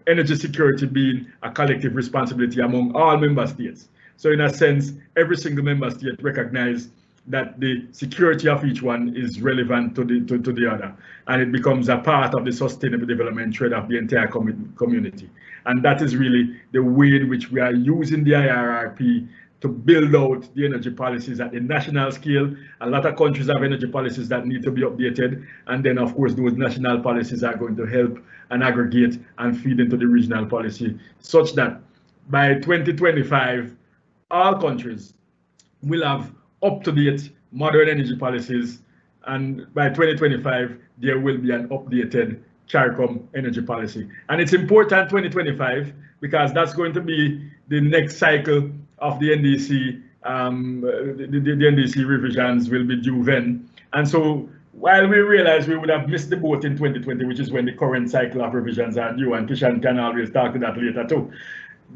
energy security being a collective responsibility among all member states. So in a sense, every single member state recognizes that the security of each one is relevant to the other, and it becomes a part of the sustainable development thread of the entire community. And that is really the way in which we are using the IRRP to build out the energy policies at the national scale. A lot of countries have energy policies that need to be updated, and then of course those national policies are going to help and aggregate and feed into the regional policy, such that by 2025 all countries will have up-to-date modern energy policies, and by 2025 there will be an updated CARICOM energy policy. And it's important 2025 because that's going to be the next cycle of the NDC. The NDC revisions will be due then. And so while we realize we would have missed the boat in 2020, which is when the current cycle of revisions are due, and Kishan can always talk to that later too,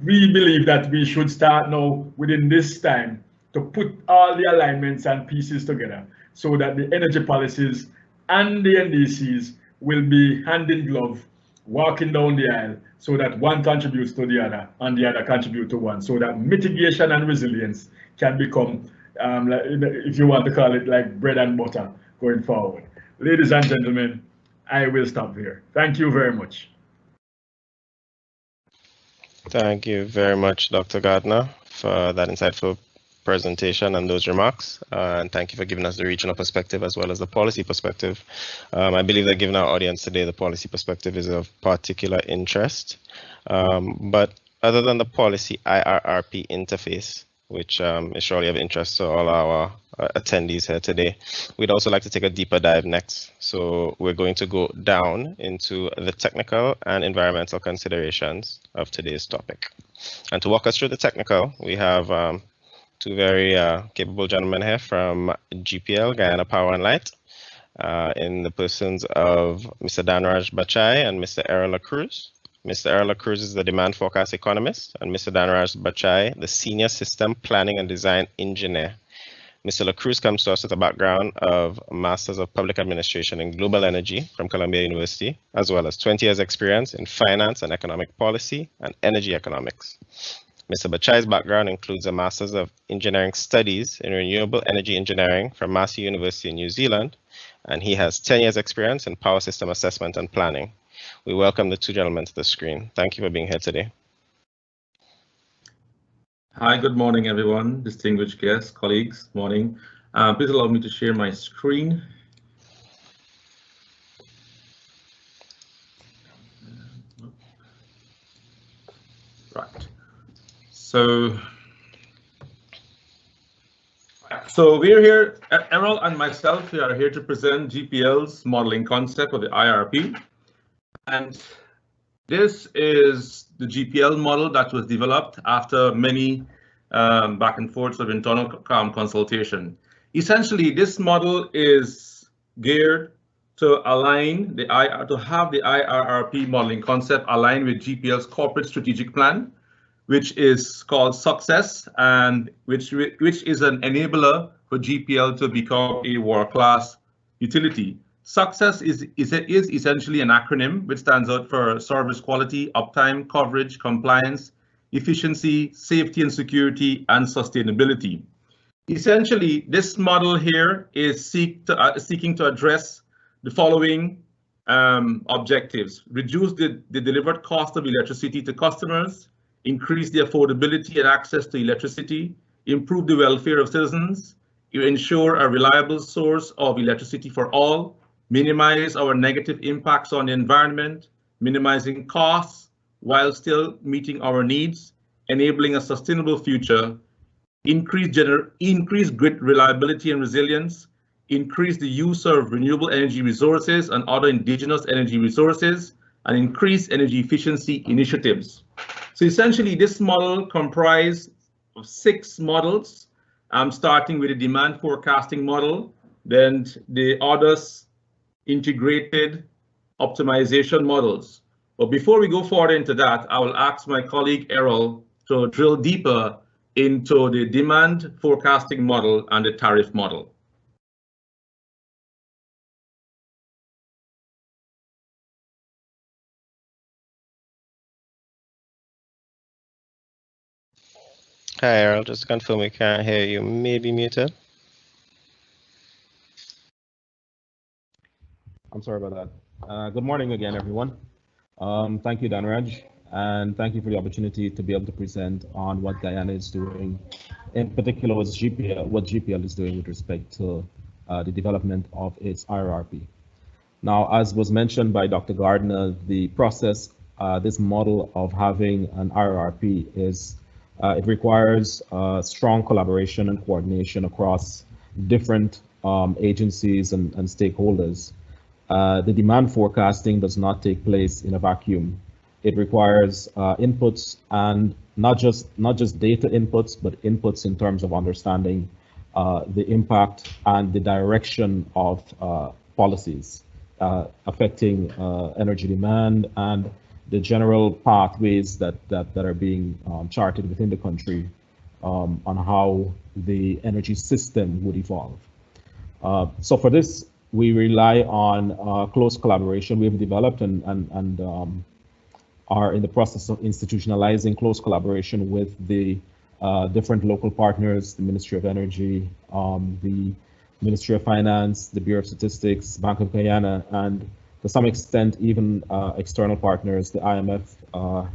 we believe that we should start now within this time to put all the alignments and pieces together so that the energy policies and the NDCs will be hand in glove, walking down the aisle, so that one contributes to the other and the other contribute to one, so that mitigation and resilience can become, if you want to call it, like bread and butter going forward. Ladies and gentlemen, I will stop here. Thank you very much. Thank you very much, Dr. Gardner, for that insightful presentation and those remarks, and thank you for giving us the regional perspective as well as the policy perspective. I believe that given our audience today, the policy perspective is of particular interest, but other than the policy IRRP interface, which is surely of interest to all our attendees here today, we'd also like to take a deeper dive next. So we're going to go down into the technical and environmental considerations of today's topic. And to walk us through the technical, we have two very capable gentlemen here from GPL, Guyana Power and Light, in the persons of Mr. Danraj Bachai and Mr. Errol Cruz. Mr. Errol Cruz is the demand forecast economist, and Mr. Danraj Bachai, the senior system planning and design engineer. Mr. LaCruz comes to us with a background of a Masters of Public Administration in Global Energy from Columbia University, as well as 20 years experience in finance and economic policy and energy economics. Mr. Bachai's background includes a Masters of Engineering Studies in Renewable Energy Engineering from Massey University in New Zealand, and he has 10 years experience in power system assessment and planning. We welcome the two gentlemen to the screen. Thank you for being here today. Hi, good morning, everyone. Distinguished guests, colleagues, morning. Please allow me to share my screen. Right. So we're here, Errol and myself, we are here to present GPL's modeling concept of the IRRP. And this is the GPL model that was developed after many back and forths of internal consultation. Essentially, this model is geared to align to have the IRRP modeling concept aligned with GPL's corporate strategic plan, which is called Success, and which is an enabler for GPL to become a world-class utility. Success is essentially an acronym which stands out for service quality, uptime, coverage, compliance, efficiency, safety and security, and sustainability. Essentially, this model here is seeking to address the following objectives: reduce the delivered cost of electricity to customers, increase the affordability and access to electricity, improve the welfare of citizens, ensure a reliable source of electricity for all, minimize our negative impacts on the environment, minimizing costs while still meeting our needs, enabling a sustainable future, increase grid reliability and resilience, increase the use of renewable energy resources and other indigenous energy resources, and increase energy efficiency initiatives. So essentially, this model comprises of 6 models. I'm starting with the demand forecasting model, then the others integrated optimization models. But before we go forward into that, I will ask my colleague Errol to drill deeper into the demand forecasting model and the tariff model. Hi, Errol. Just to confirm we can't hear you. Maybe muted. I'm sorry about that. Good morning again, everyone. Thank you, Danraj, and thank you for the opportunity to be able to present on what Guyana is doing, in particular what GPL is doing with respect to the development of its IRRP. Now, as was mentioned by Dr. Gardner, the process, this model of having an IRRP is, it requires strong collaboration and coordination across different agencies and stakeholders. The demand forecasting does not take place in a vacuum. It requires inputs, and not just data inputs, but inputs in terms of understanding the impact and the direction of policies affecting energy demand and the general pathways that are being charted within the country on how the energy system would evolve. So for this, we rely on close collaboration. We have developed and are in the process of institutionalizing close collaboration with the different local partners, the Ministry of Energy, the Ministry of Finance, the Bureau of Statistics, Bank of Guyana, and to some extent even external partners, the IMF,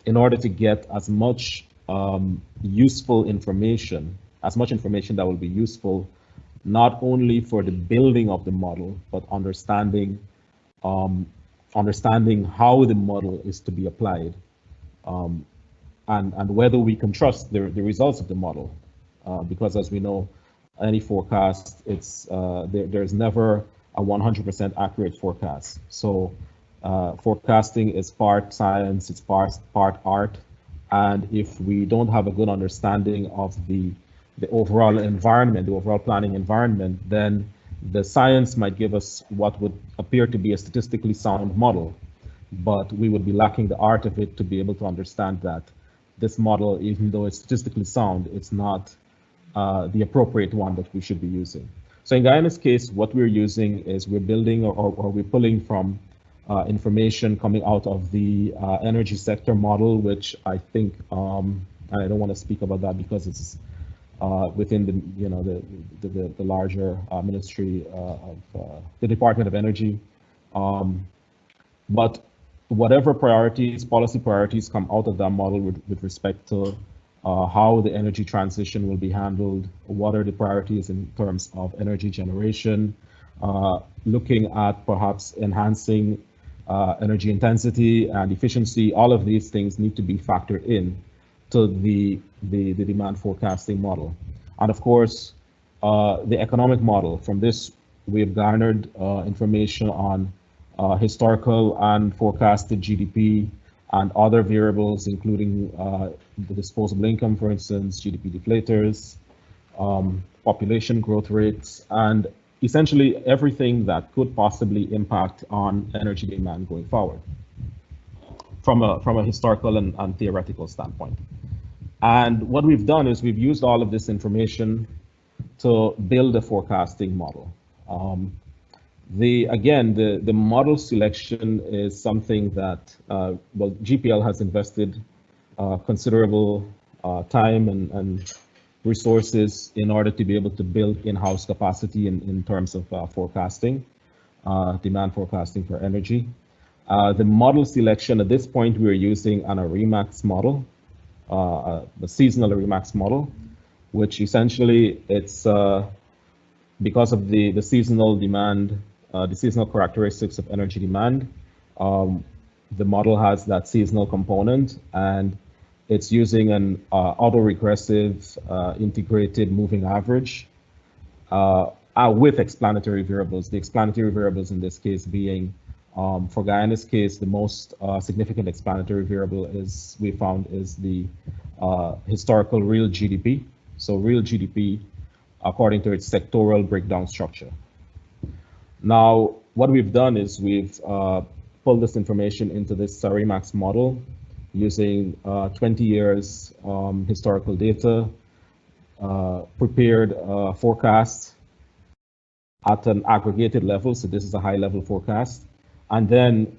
in order to get as much useful information, as much information that will be useful not only for the building of the model, but understanding how the model is to be applied, and whether we can trust the results of the model, because as we know, any forecast, it's there's never a 100% accurate forecast. So forecasting is part science, it's part art, and if we don't have a good understanding of the overall environment, the overall planning environment, then the science might give us what would appear to be a statistically sound model, but we would be lacking the art of it to be able to understand that this model, even though it's statistically sound, it's not the appropriate one that we should be using. So in Guyana's case, what we're using is we're building or we're pulling from information coming out of the energy sector model, which I think, and I don't want to speak about that because it's within the larger ministry of the Department of Energy. But whatever priorities, policy priorities come out of that model with respect to how the energy transition will be handled, what are the priorities in terms of energy generation, looking at perhaps enhancing energy intensity and efficiency, all of these things need to be factored in to the demand forecasting model. And of course, the economic model. From this, we've garnered information on historical and forecasted GDP and other variables, including the disposable income, for instance, GDP deflators, population growth rates, and essentially everything that could possibly impact on energy demand going forward. from a historical and theoretical standpoint. And what we've done is we've used all of this information to build a forecasting model. The model selection is something that, well, GPL has invested considerable time and resources in order to be able to build in-house capacity in terms of forecasting, demand forecasting for energy. The model selection, at this point, we're using an REMAX model, the seasonal REMAX model, which essentially it's because of the seasonal demand, the seasonal characteristics of energy demand, the model has that seasonal component, and it's using an autoregressive integrated moving average with explanatory variables. The explanatory variables in this case being, for Guyana's case, the most significant explanatory variable we found is the historical real GDP. So real GDP according to its sectoral breakdown structure. Now, what we've done is we've pulled this information into this REMAX model using 20 years historical data, prepared forecasts at an aggregated level. So this is a high level forecast. And then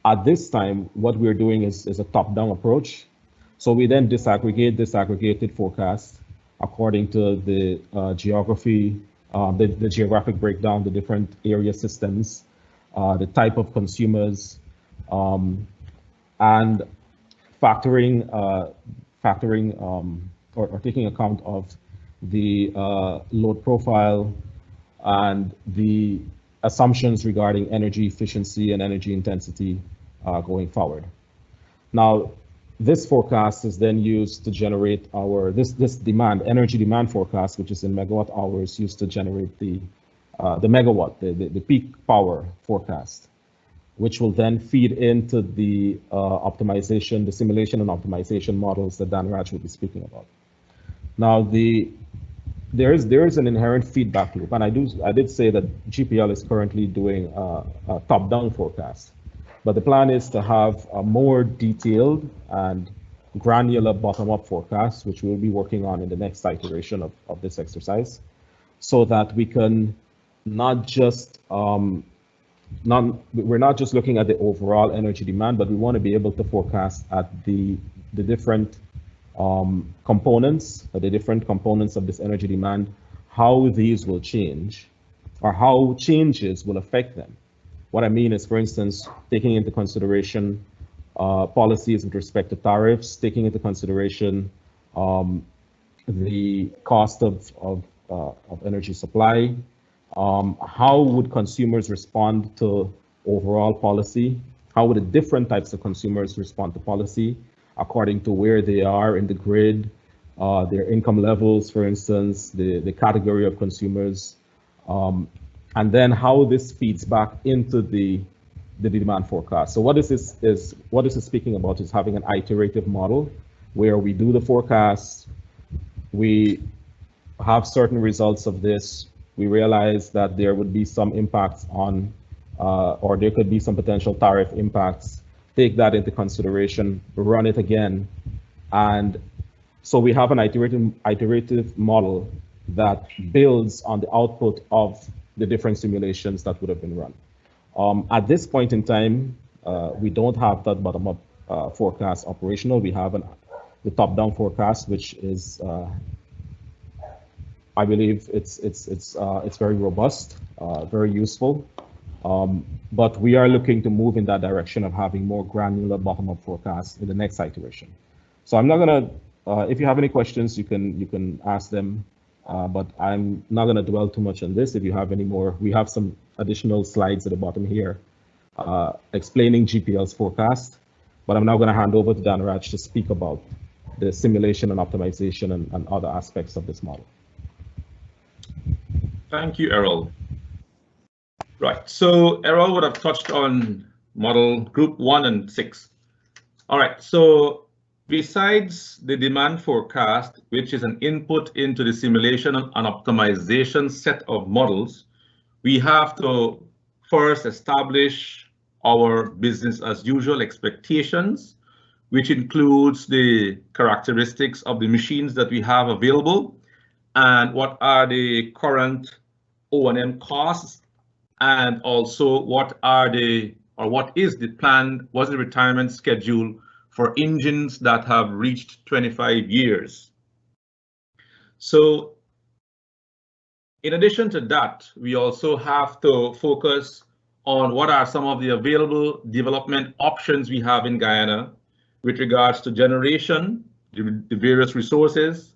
at this time, what we're doing is a top-down approach. So we then disaggregate this aggregated forecast according to the geography, the geographic breakdown, the different area systems, the type of consumers, and factoring or taking account of the load profile and the assumptions regarding energy efficiency and energy intensity going forward. Now, this forecast is then used to generate our this energy demand forecast, which is in megawatt hours, used to generate the megawatt, the peak power forecast, which will then feed into the optimization, the simulation and optimization models that Dan Raj will be speaking about. Now, there is an inherent feedback loop, and I did say that GPL is currently doing a top-down forecast, but the plan is to have a more detailed and granular bottom-up forecast, which we'll be working on in the next iteration of this exercise, so that we can not just we're not just looking at the overall energy demand, but we want to be able to forecast at the different components, the different components of this energy demand, how these will change, or how changes will affect them. What I mean is, for instance, taking into consideration policies with respect to tariffs, taking into consideration the cost of energy supply, how would consumers respond to overall policy? How would the different types of consumers respond to policy according to where they are in the grid, their income levels, for instance, the category of consumers, and then how this feeds back into the demand forecast. So what this is speaking about is having an iterative model where we do the forecast, we have certain results of this, we realize that there would be some impacts on, or there could be some potential tariff impacts, take that into consideration, run it again. And so we have an iterative model that builds on the output of the different simulations that would have been run. At this point in time, we don't have that bottom-up forecast operational. We have the top-down forecast, which is, I believe it's very robust, very useful. But we are looking to move in that direction of having more granular bottom-up forecasts in the next iteration. So I'm not gonna, if you have any questions, you can ask them, but I'm not gonna dwell too much on this. If you have any more, we have some additional slides at the bottom here explaining GPL's forecast, but I'm now gonna hand over to Dan Raj to speak about the simulation and optimization and other aspects of this model. Thank you, Errol. Right, so Errol would have touched on model group 1 and 6. All right, so besides the demand forecast, which is an input into the simulation and optimization set of models, we have to first establish our business as usual expectations, which includes the characteristics of the machines that we have available and what are the current O&M costs, and also what is the planned, what's the retirement schedule for engines that have reached 25 years. So in addition to that, we also have to focus on what are some of the available development options we have in Guyana with regards to generation, the various resources,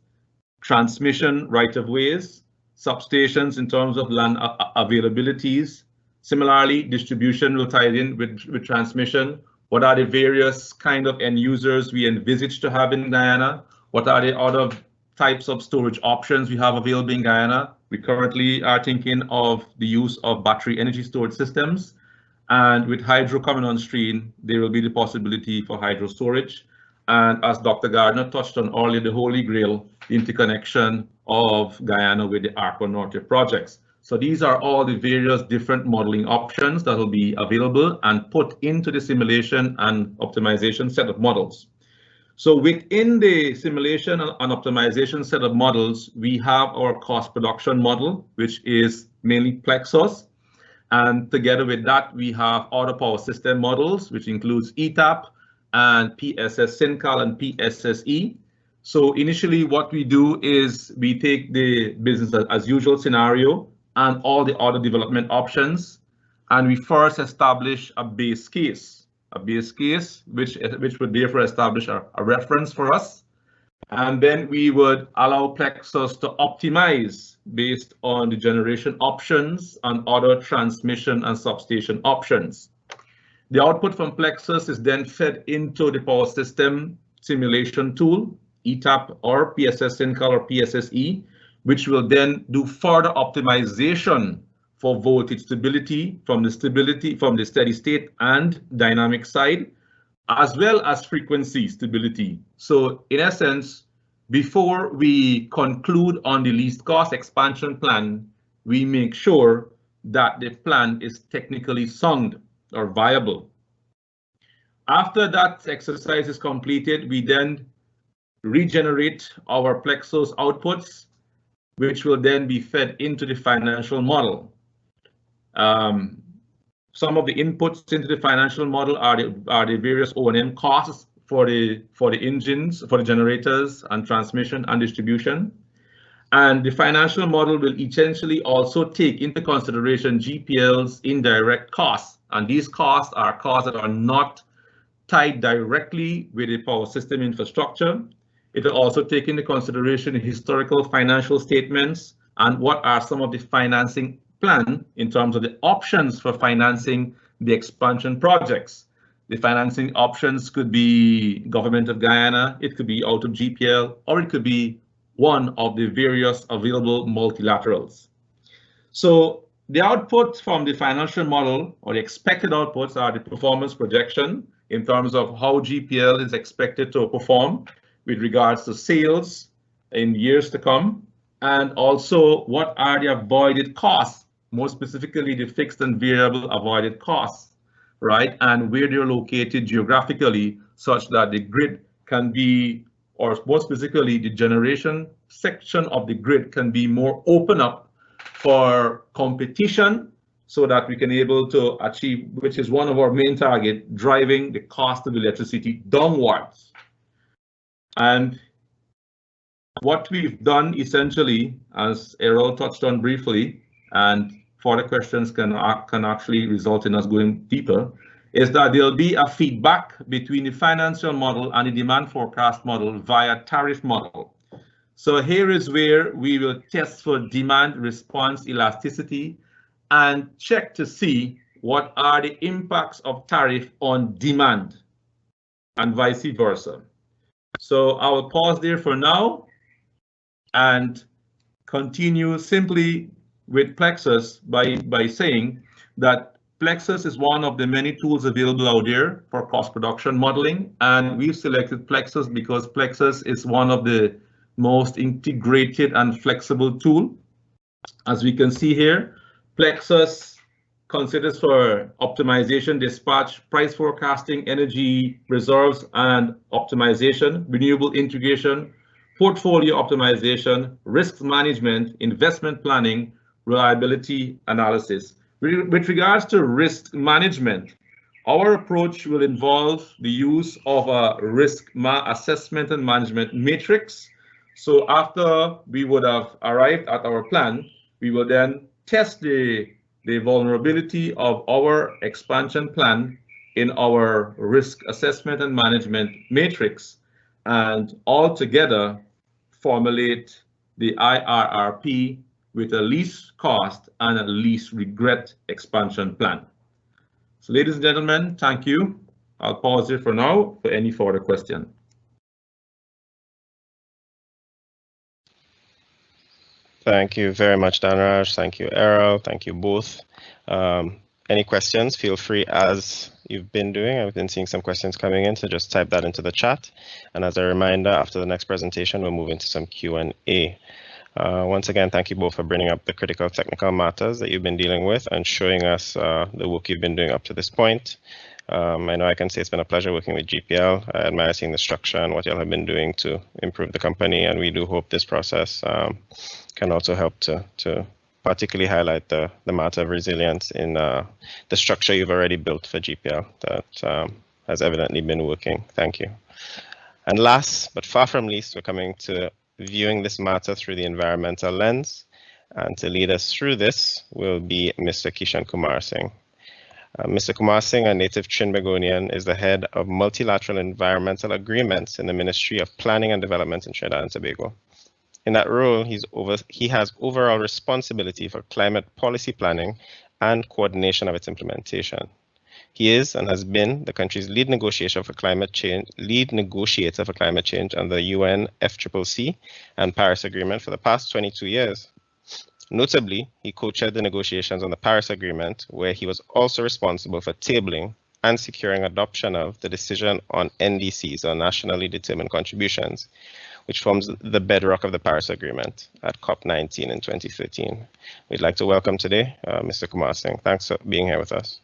transmission right-of-ways, substations in terms of land availabilities. Similarly, distribution will tie in with transmission. What are the various kind of end users we envisage to have in Guyana? What are the other types of storage options we have available in Guyana? We currently are thinking of the use of battery energy storage systems. And with hydro coming on stream, there will be the possibility for hydro storage. And as Dr. Gardner touched on earlier, the Holy Grail, the interconnection of Guyana with the Arco Norte projects. So these are all the various different modeling options that will be available and put into the simulation and optimization set of models. So within the simulation and optimization set of models, we have our cost production model, which is mainly Plexus. And together with that, we have other power system models, which includes ETAP and PSS Syncal and PSSE. So initially what we do is we take the business as usual scenario and all the other development options, and we first establish a base case. Which would therefore establish a reference for us. And then we would allow Plexus to optimize based on the generation options and other transmission and substation options. The output from Plexus is then fed into the power system simulation tool, ETAP or PSS Syncal or PSSE, which will then do further optimization for voltage stability from the steady state and dynamic side, as well as frequency stability. So in essence, before we conclude on the least cost expansion plan, we make sure that the plan is technically sound or viable. After that exercise is completed, we then regenerate our Plexus outputs, which will then be fed into the financial model. Some of the inputs into the financial model are the various O&M costs for the engines, for the generators and transmission and distribution. And the financial model will essentially also take into consideration GPL's indirect costs. And these costs are costs that are not tied directly with the power system infrastructure. It will also take into consideration the historical financial statements and what are some of the financing plan in terms of the options for financing the expansion projects. The financing options could be Government of Guyana, it could be out of GPL, or it could be one of the various available multilaterals. So the output from the financial model, or the expected outputs, are the performance projection in terms of how GPL is expected to perform with regards to sales in years to come, and also what are the avoided costs, more specifically the fixed and variable avoided costs, right? And where they're located geographically such that the grid can be, or more specifically the generation section of the grid can be more open up for competition so that we can be able to achieve, which is one of our main target, driving the cost of electricity downwards. And what we've done essentially, as Errol touched on briefly, and further questions can actually result in us going deeper, is that there'll be a feedback between the financial model and the demand forecast model via tariff model. So here is where we will test for demand response elasticity and check to see what are the impacts of tariff on demand and vice versa. So I will pause there for now and continue simply with Plexus by saying that Plexus is one of the many tools available out there for cost production modeling, and we've selected Plexus because Plexus is one of the most integrated and flexible tool. As we can see here, Plexus considers for optimization, dispatch, price forecasting, energy reserves and optimization, renewable integration, portfolio optimization, risk management, investment planning, reliability analysis. With regards to risk management, our approach will involve the use of a risk assessment and management matrix. So after we would have arrived at our plan, we will then test the vulnerability of our expansion plan in our risk assessment and management matrix, and altogether formulate the IRRP with a least cost and a least regret expansion plan. So ladies and gentlemen, thank you. I'll pause here for now for any further question. Thank you very much, Dhanraj. Thank you, Errol. Thank you both. Any questions, feel free, as you've been doing. I've been seeing some questions coming in, so just type that into the chat. And as a reminder, after the next presentation, we'll move into some Q&A. Once again, thank you both for bringing up the critical technical matters that you've been dealing with and showing us the work you've been doing up to this point. I know I can say it's been a pleasure working with GPL. I admire seeing the structure and what y'all have been doing to improve the company, and we do hope this process can also help to particularly highlight the matter of resilience in the structure you've already built for GPL that has evidently been working. Thank you. And last, but far from least, we're coming to viewing this matter through the environmental lens. And to lead us through this will be Mr. Kishan Kumar Singh. Mr. Kumar Singh, a native Trinbagonian, is the head of multilateral environmental agreements in the Ministry of Planning and Development in Trinidad and Tobago. In that role, he has overall responsibility for climate policy planning and coordination of its implementation. He is and has been the country's lead negotiator for climate change under the UN FCCC and Paris Agreement for the past 22 years. Notably, he co-chaired the negotiations on the Paris Agreement, where he was also responsible for tabling and securing adoption of the decision on NDCs, or nationally determined contributions, which forms the bedrock of the Paris Agreement at COP19 in 2013. We'd like to welcome today Mr. Kumar Singh. Thanks for being here with us.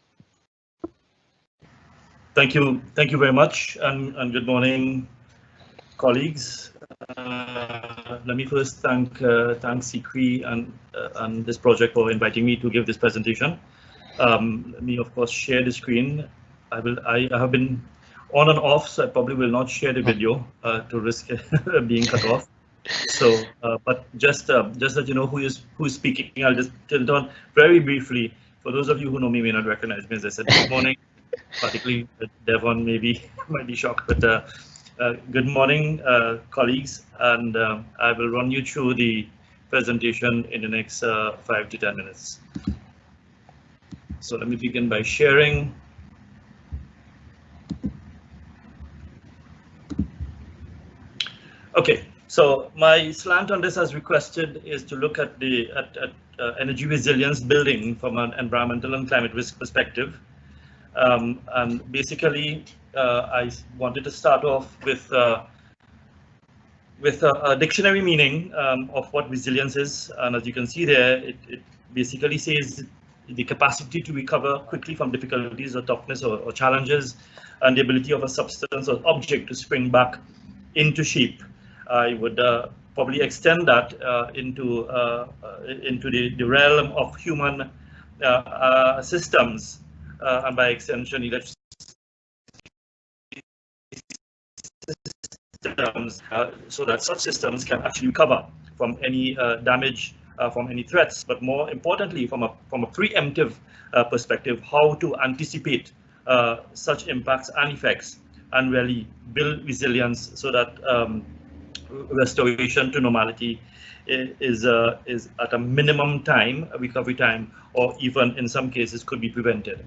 Thank you very much, and good morning, colleagues. Let me first thank CCREEE and this project for inviting me to give this presentation. Let me, of course, share the screen. I have been on and off, so I probably will not share the video to risk being cut off. So, but just that you know who is speaking, I'll just tell it on very briefly. For those of you who know me may not recognize me, as I said, good morning. Particularly Devon might be shocked, but good morning, colleagues, and I will run you through the presentation in the next 5 to 10 minutes. So let me begin by sharing. Okay, so my slant on this, as requested, is to look at the energy resilience building from an environmental and climate risk perspective. And basically, I wanted to start off with a dictionary meaning of what resilience is. And as you can see there, it basically says the capacity to recover quickly from difficulties or toughness or challenges, and the ability of a substance or object to spring back into shape. I would probably extend that into the realm of human systems. And by extension, electricity systems, so that such systems can actually recover from any damage, from any threats, but more importantly, from a preemptive perspective, how to anticipate such impacts and effects, and really build resilience so that restoration to normality is at a minimum time, a recovery time, or even in some cases could be prevented.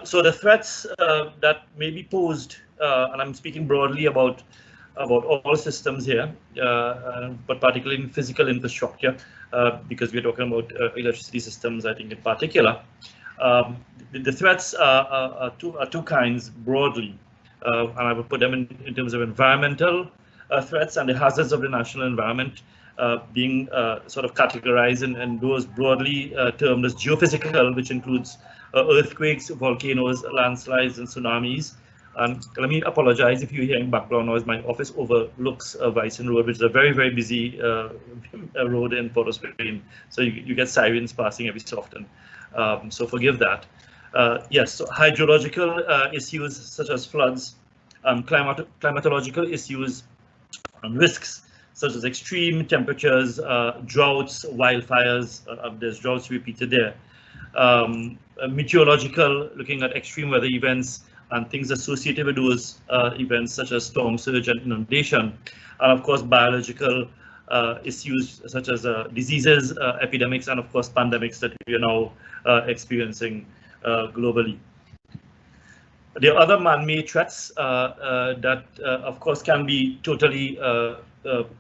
So the threats that may be posed, and I'm speaking broadly about all systems here, but particularly in physical infrastructure, because we're talking about electricity systems, I think in particular. The threats are two kinds broadly, and I would put them in terms of environmental threats and the hazards of the national environment, being sort of categorized and those broadly termed as geophysical, which includes earthquakes, volcanoes, landslides, and tsunamis. And let me apologize if you're hearing background noise. My office overlooks Bison Road, which is a very, very busy road in Port of Spain. So you get sirens passing every so often. So forgive that. Yes, so hydrological issues such as floods, climatological issues and risks such as extreme temperatures, droughts, wildfires. There's droughts repeated there. Meteorological, looking at extreme weather events and things associated with those events such as storm surge and inundation, and of course biological issues such as diseases, epidemics, and of course pandemics that we are now experiencing globally. There are other man-made threats that of course can be totally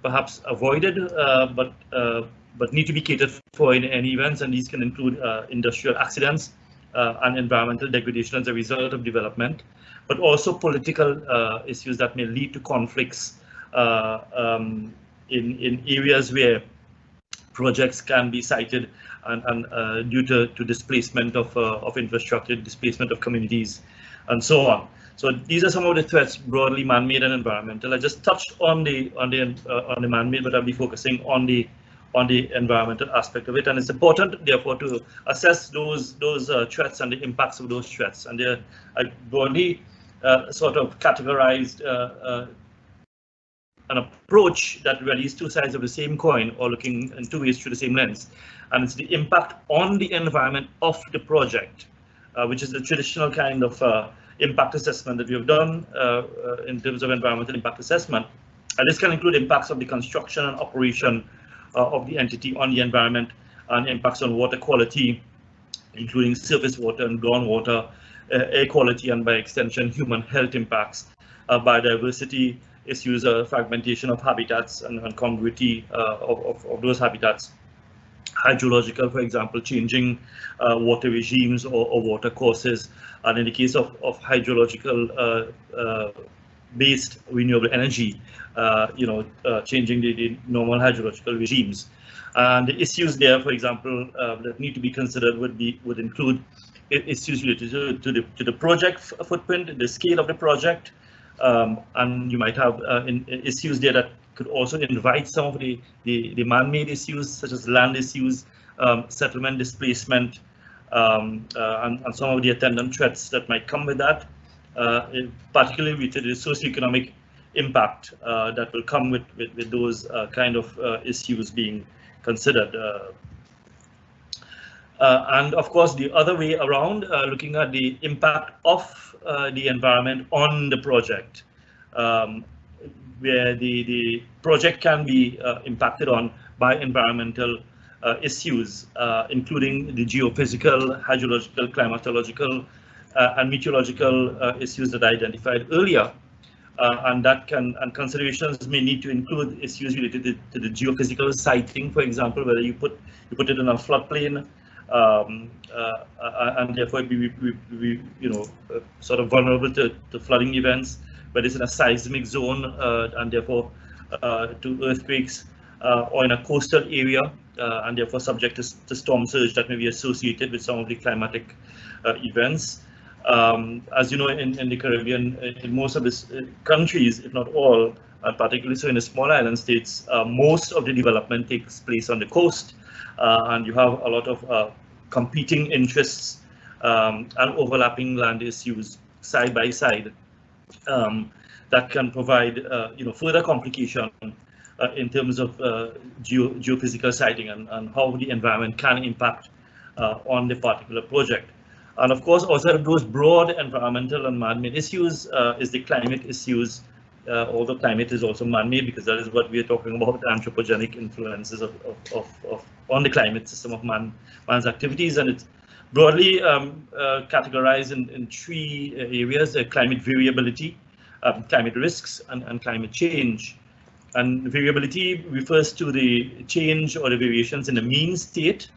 perhaps avoided, but need to be catered for in any events, and these can include industrial accidents and environmental degradation as a result of development, but also political issues that may lead to conflicts in areas where projects can be sited and due to displacement of infrastructure, displacement of communities, and so on. So these are some of the threats, broadly man-made and environmental. I just touched on the man-made, but I'll be focusing on the environmental aspect of it, and it's important, therefore, to assess those threats and the impacts of those threats. And they're broadly sort of categorized an approach that rallies two sides of the same coin, or looking in two ways through the same lens. And it's the impact on the environment of the project, which is the traditional kind of impact assessment that we have done in terms of environmental impact assessment. And this can include impacts of the construction and operation of the entity on the environment, and impacts on water quality, including surface water and groundwater, air quality, and by extension human health impacts, biodiversity issues, fragmentation of habitats and congruity of those habitats, hydrological, for example, changing water regimes or water courses, and in the case of hydrological based renewable energy, changing the normal hydrological regimes. And the issues there, for example, that need to be considered would include issues related to the project footprint, the scale of the project, and you might have issues there that could also invite some of the man-made issues such as land issues, settlement displacement, and some of the attendant threats that might come with that, particularly related to the socioeconomic impact that will come with those kind of issues being considered. And of course, the other way around, looking at the impact of the environment on the project, where the project can be impacted on by environmental issues, including the geophysical, hydrological, climatological, and meteorological issues that I identified earlier. And considerations may need to include issues related to the geophysical siting, for example, whether you put it in a floodplain, and therefore be sort of vulnerable to flooding events, whether it's in a seismic zone and therefore to earthquakes, or in a coastal area and therefore subject to storm surge that may be associated with some of the climatic events. As you know, in the Caribbean, in most of the countries, if not all, particularly so in the small island states, most of the development takes place on the coast, and you have a lot of competing interests and overlapping land issues side by side that can provide further complication in terms of geophysical siting and how the environment can impact on the particular project. And of course, outside of those broad environmental and man-made issues is the climate issues, although climate is also man-made because that is what we are talking about, anthropogenic influences on the climate system of man's activities. And it's broadly categorized in three areas: climate variability, climate risks, and climate change. And variability refers to the change or the variations in the mean state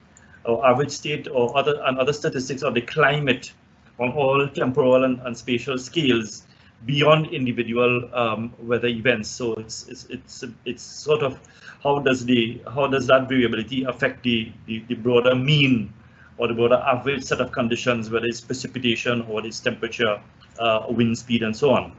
or average state or other statistics of the climate on all temporal and spatial scales beyond individual weather events. So it's sort of how does that variability affect the broader mean or the broader average set of conditions, whether it's precipitation or it's temperature, wind speed, and so on.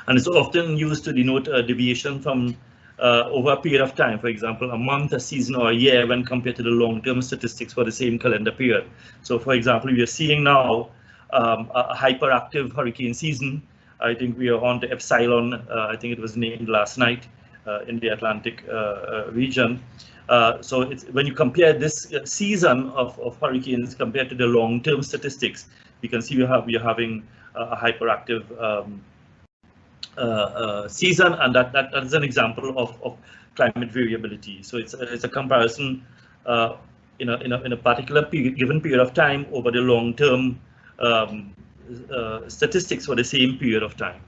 And it's often used to denote a deviation from over a period of time, for example, a month, a season, or a year when compared to the long-term statistics for the same calendar period. So, for example, we are seeing now a hyperactive hurricane season. I think we are on to Epsilon. I think it was named last night in the Atlantic region. So it's, when you compare this season of hurricanes compared to the long-term statistics, you can see we are having a hyperactive season, and that is an example of climate variability. So it's a comparison in a particular given period of time over the long-term statistics for the same period of time.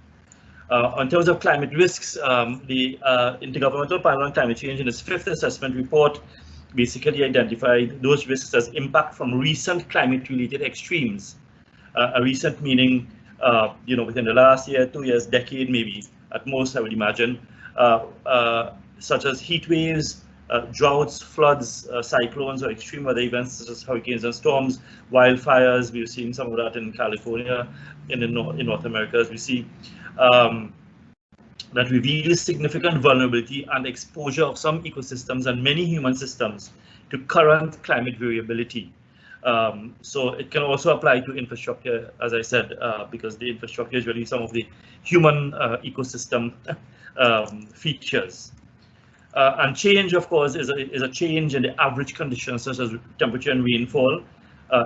In terms of climate risks, the Intergovernmental Panel on Climate Change in its 5th assessment report basically identified those risks as impact from recent climate-related extremes. A recent meaning, within the last year, 2 years, decade, maybe at most, I would imagine, such as heat waves, droughts, floods, cyclones, or extreme weather events such as hurricanes and storms, wildfires. We've seen some of that in California, in North America, as we see. That reveals significant vulnerability and exposure of some ecosystems and many human systems to current climate variability. So it can also apply to infrastructure, as I said, because the infrastructure is really some of the human ecosystem features. And change, of course, is a change in the average conditions such as temperature and rainfall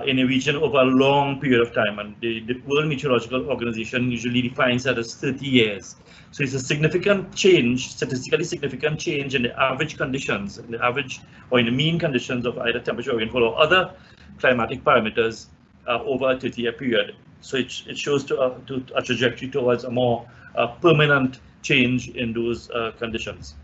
in a region over a long period of time. And the World Meteorological Organization usually defines that as 30 years. So it's a significant change, statistically significant change in the average conditions, in the average or in the mean conditions of either temperature or rainfall or other climatic parameters over a 30-year period. So it shows to a trajectory towards a more permanent change in those conditions.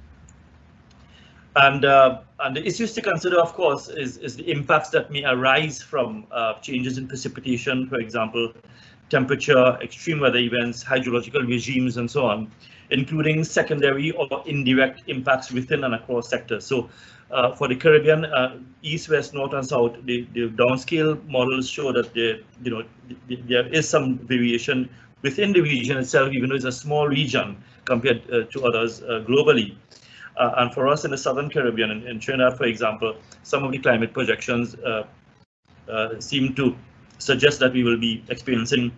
And the issues to consider, of course, is the impacts that may arise from changes in precipitation, for example, temperature, extreme weather events, hydrological regimes, and so on, including secondary or indirect impacts within and across sectors. So for the Caribbean, east, west, north, and south, the downscale models show that there is some variation within the region itself, even though it's a small region compared to others globally. And for us in the Southern Caribbean, in Trinidad, for example, some of the climate projections seem to suggest that we will be experiencing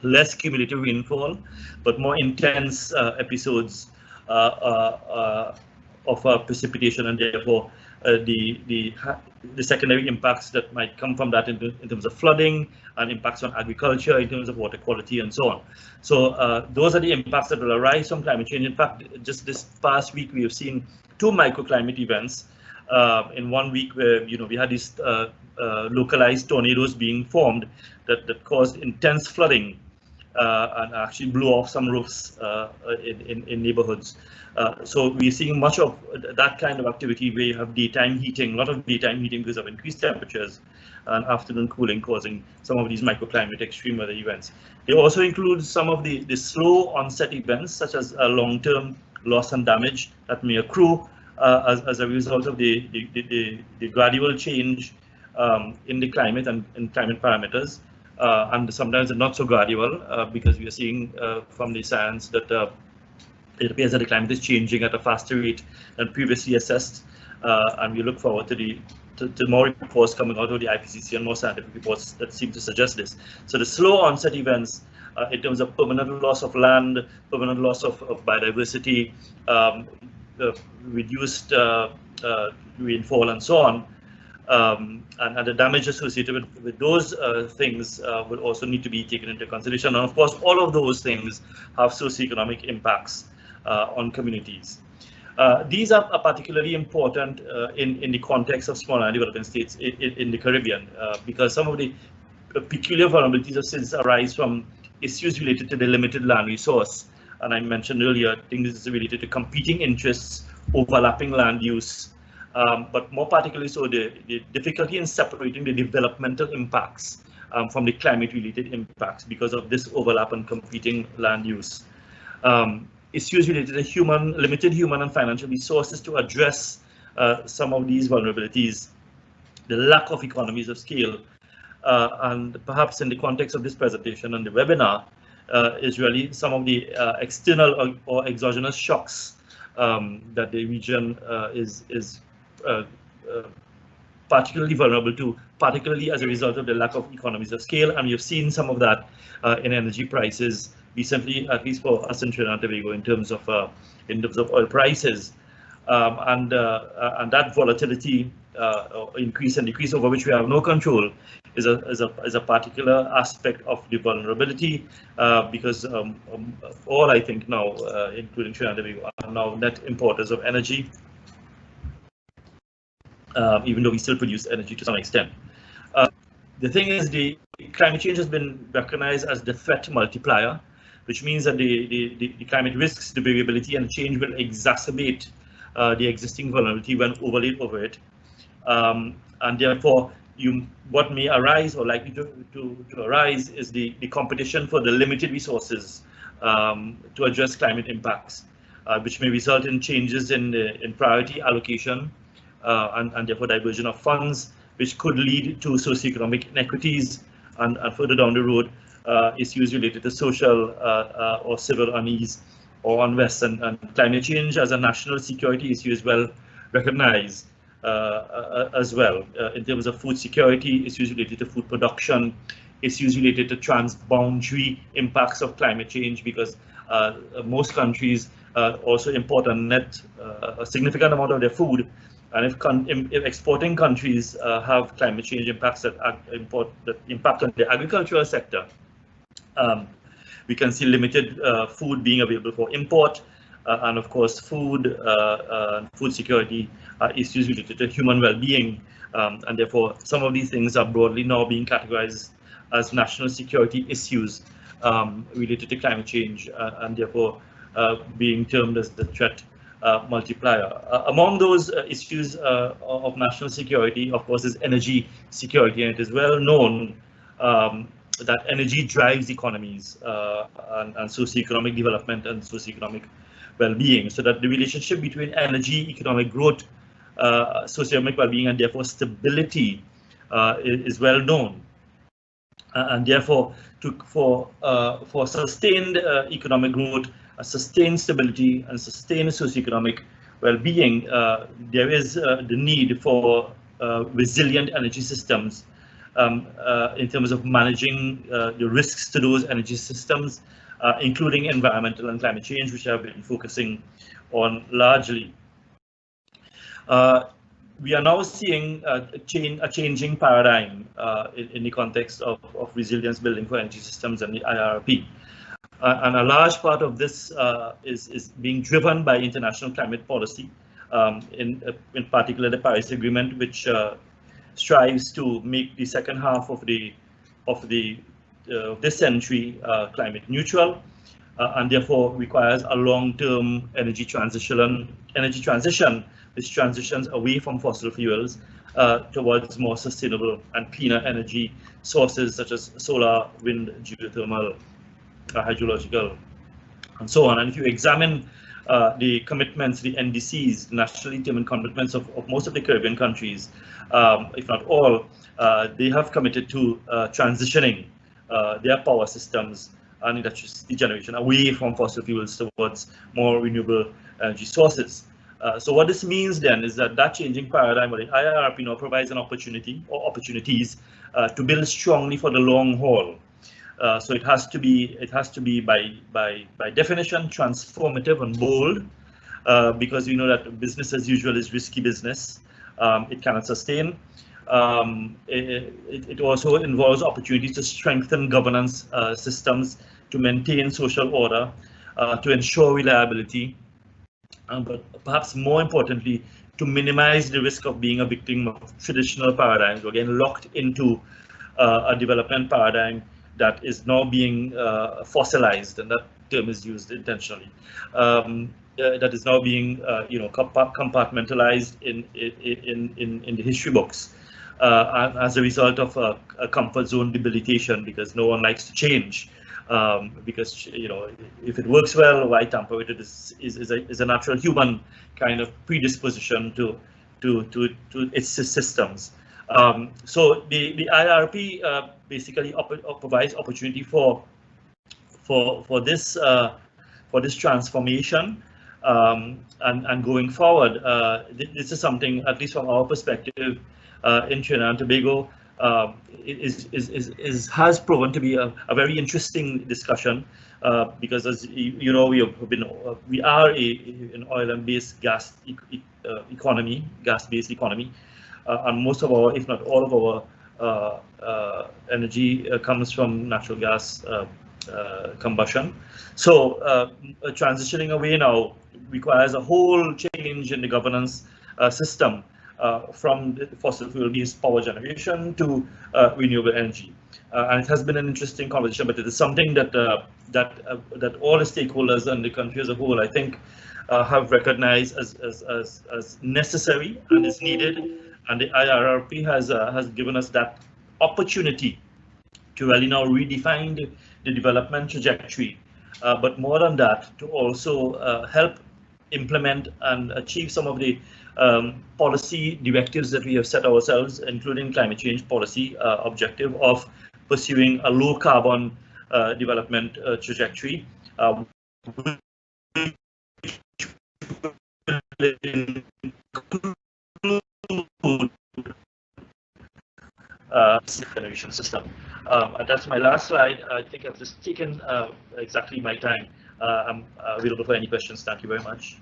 less cumulative rainfall, but more intense episodes of precipitation, and therefore the secondary impacts that might come from that in terms of flooding and impacts on agriculture, in terms of water quality, and so on. So those are the impacts that will arise from climate change. In fact, just this past week, we have seen 2 microclimate events. In 1 week, where we had these localized tornadoes being formed that caused intense flooding and actually blew off some roofs in neighborhoods. So we're seeing much of that kind of activity where you have daytime heating, a lot of daytime heating because of increased temperatures, and afternoon cooling causing some of these microclimate extreme weather events. They also include some of the slow onset events, such as long-term loss and damage that may accrue as a result of the gradual change in the climate and in climate parameters, and sometimes not so gradual, because we are seeing from the science that it appears that the climate is changing at a faster rate than previously assessed, and we look forward to more reports coming out of the IPCC and more scientific reports that seem to suggest this. So the slow onset events in terms of permanent loss of land, permanent loss of biodiversity, reduced rainfall, and so on, and the damage associated with those things will also need to be taken into consideration. And of course, all of those things have socioeconomic impacts on communities. These are particularly important in the context of small island developing states in the Caribbean, because some of the peculiar vulnerabilities of cities arise from issues related to the limited land resource. And I mentioned earlier, I think this is related to competing interests, overlapping land use, but more particularly so the difficulty in separating the developmental impacts from the climate-related impacts because of this overlap and competing land use. Issues related to limited human and financial resources to address some of these vulnerabilities, the lack of economies of scale, and perhaps in the context of this presentation and the webinar, is really some of the external or exogenous shocks that the region is particularly vulnerable to, particularly as a result of the lack of economies of scale. And you've seen some of that in energy prices recently, at least for us in Trinidad and Tobago, in terms of oil prices, and that volatility, increase and decrease over which we have no control, is a particular aspect of the vulnerability, because all I think now, including Trinidad and Tobago, are now net importers of energy, even though we still produce energy to some extent. The thing is, the climate change has been recognized as the threat multiplier, which means that the climate risks, the variability and change will exacerbate the existing vulnerability when overlaid over it. And therefore, what may arise or likely to arise is the competition for the limited resources to address climate impacts, which may result in changes in priority allocation and therefore diversion of funds, which could lead to socioeconomic inequities and further down the road, issues related to social or civil unease or unrest, and climate change as a national security issue is well recognized as well, in terms of food security, issues related to food production, issues related to transboundary impacts of climate change, because most countries also import a significant amount of their food. And if exporting countries have climate change impacts that impact on the agricultural sector, we can see limited food being available for import, and of course food security issues related to human well-being, and therefore some of these things are broadly now being categorized as national security issues related to climate change, and therefore being termed as the threat multiplier. Among those issues of national security, of course, is energy security, and it is well known that energy drives economies and socioeconomic development and socioeconomic well-being, so that the relationship between energy, economic growth, socioeconomic well-being, and therefore stability is well known. And therefore, for sustained economic growth, sustained stability, and sustained socioeconomic well-being, there is the need for resilient energy systems in terms of managing the risks to those energy systems, including environmental and climate change, which I've been focusing on largely. We are now seeing a changing paradigm in the context of resilience building for energy systems and the IRRP. And a large part of this is being driven by international climate policy, in particular the Paris Agreement, which strives to make the second half of this century climate neutral, and therefore requires a long-term energy transition, which transitions away from fossil fuels towards more sustainable and cleaner energy sources such as solar, wind, geothermal, hydrological, and so on. And if you examine the commitments, the NDCs, nationally determined commitments of most of the Caribbean countries, if not all, they have committed to transitioning their power systems and electricity generation away from fossil fuels towards more renewable energy sources. So what this means then is that changing paradigm of the IRRP now provides an opportunity or opportunities to build strongly for the long haul. So it has to be by definition transformative and bold, because we know that business as usual is risky business. It cannot sustain. It also involves opportunities to strengthen governance systems, to maintain social order, to ensure reliability, but perhaps more importantly, to minimize the risk of being a victim of traditional paradigms, or again locked into a development paradigm that is now being fossilized, and that term is used intentionally. That is now being, compartmentalized in the history books. as a result of a comfort zone debilitation, because no one likes to change. Because, you know, if it works well, why tamper with it is a natural human kind of predisposition to its systems. So the IRRP basically provides opportunity for this transformation, and going forward. This is something, at least from our perspective, in Trinidad and Tobago, has proven to be a very interesting discussion, because, as you know, we are an oil and gas economy, gas-based economy, and most of our, if not all of our energy comes from natural gas combustion. So transitioning away now requires a whole change in the governance system, from the fossil fuel-based power generation to renewable energy. And it has been an interesting conversation, but it is something that that all the stakeholders and the country as a whole, I think, have recognized as necessary and is needed. And the IRRP has given us that opportunity to really now redefine the development trajectory, but more than that, to also help implement and achieve some of the policy directives that we have set ourselves, including climate change policy objective of pursuing a low carbon development trajectory. Generation system. And that's my last slide. I think I've just taken exactly my time. I'm available for any questions. Thank you very much.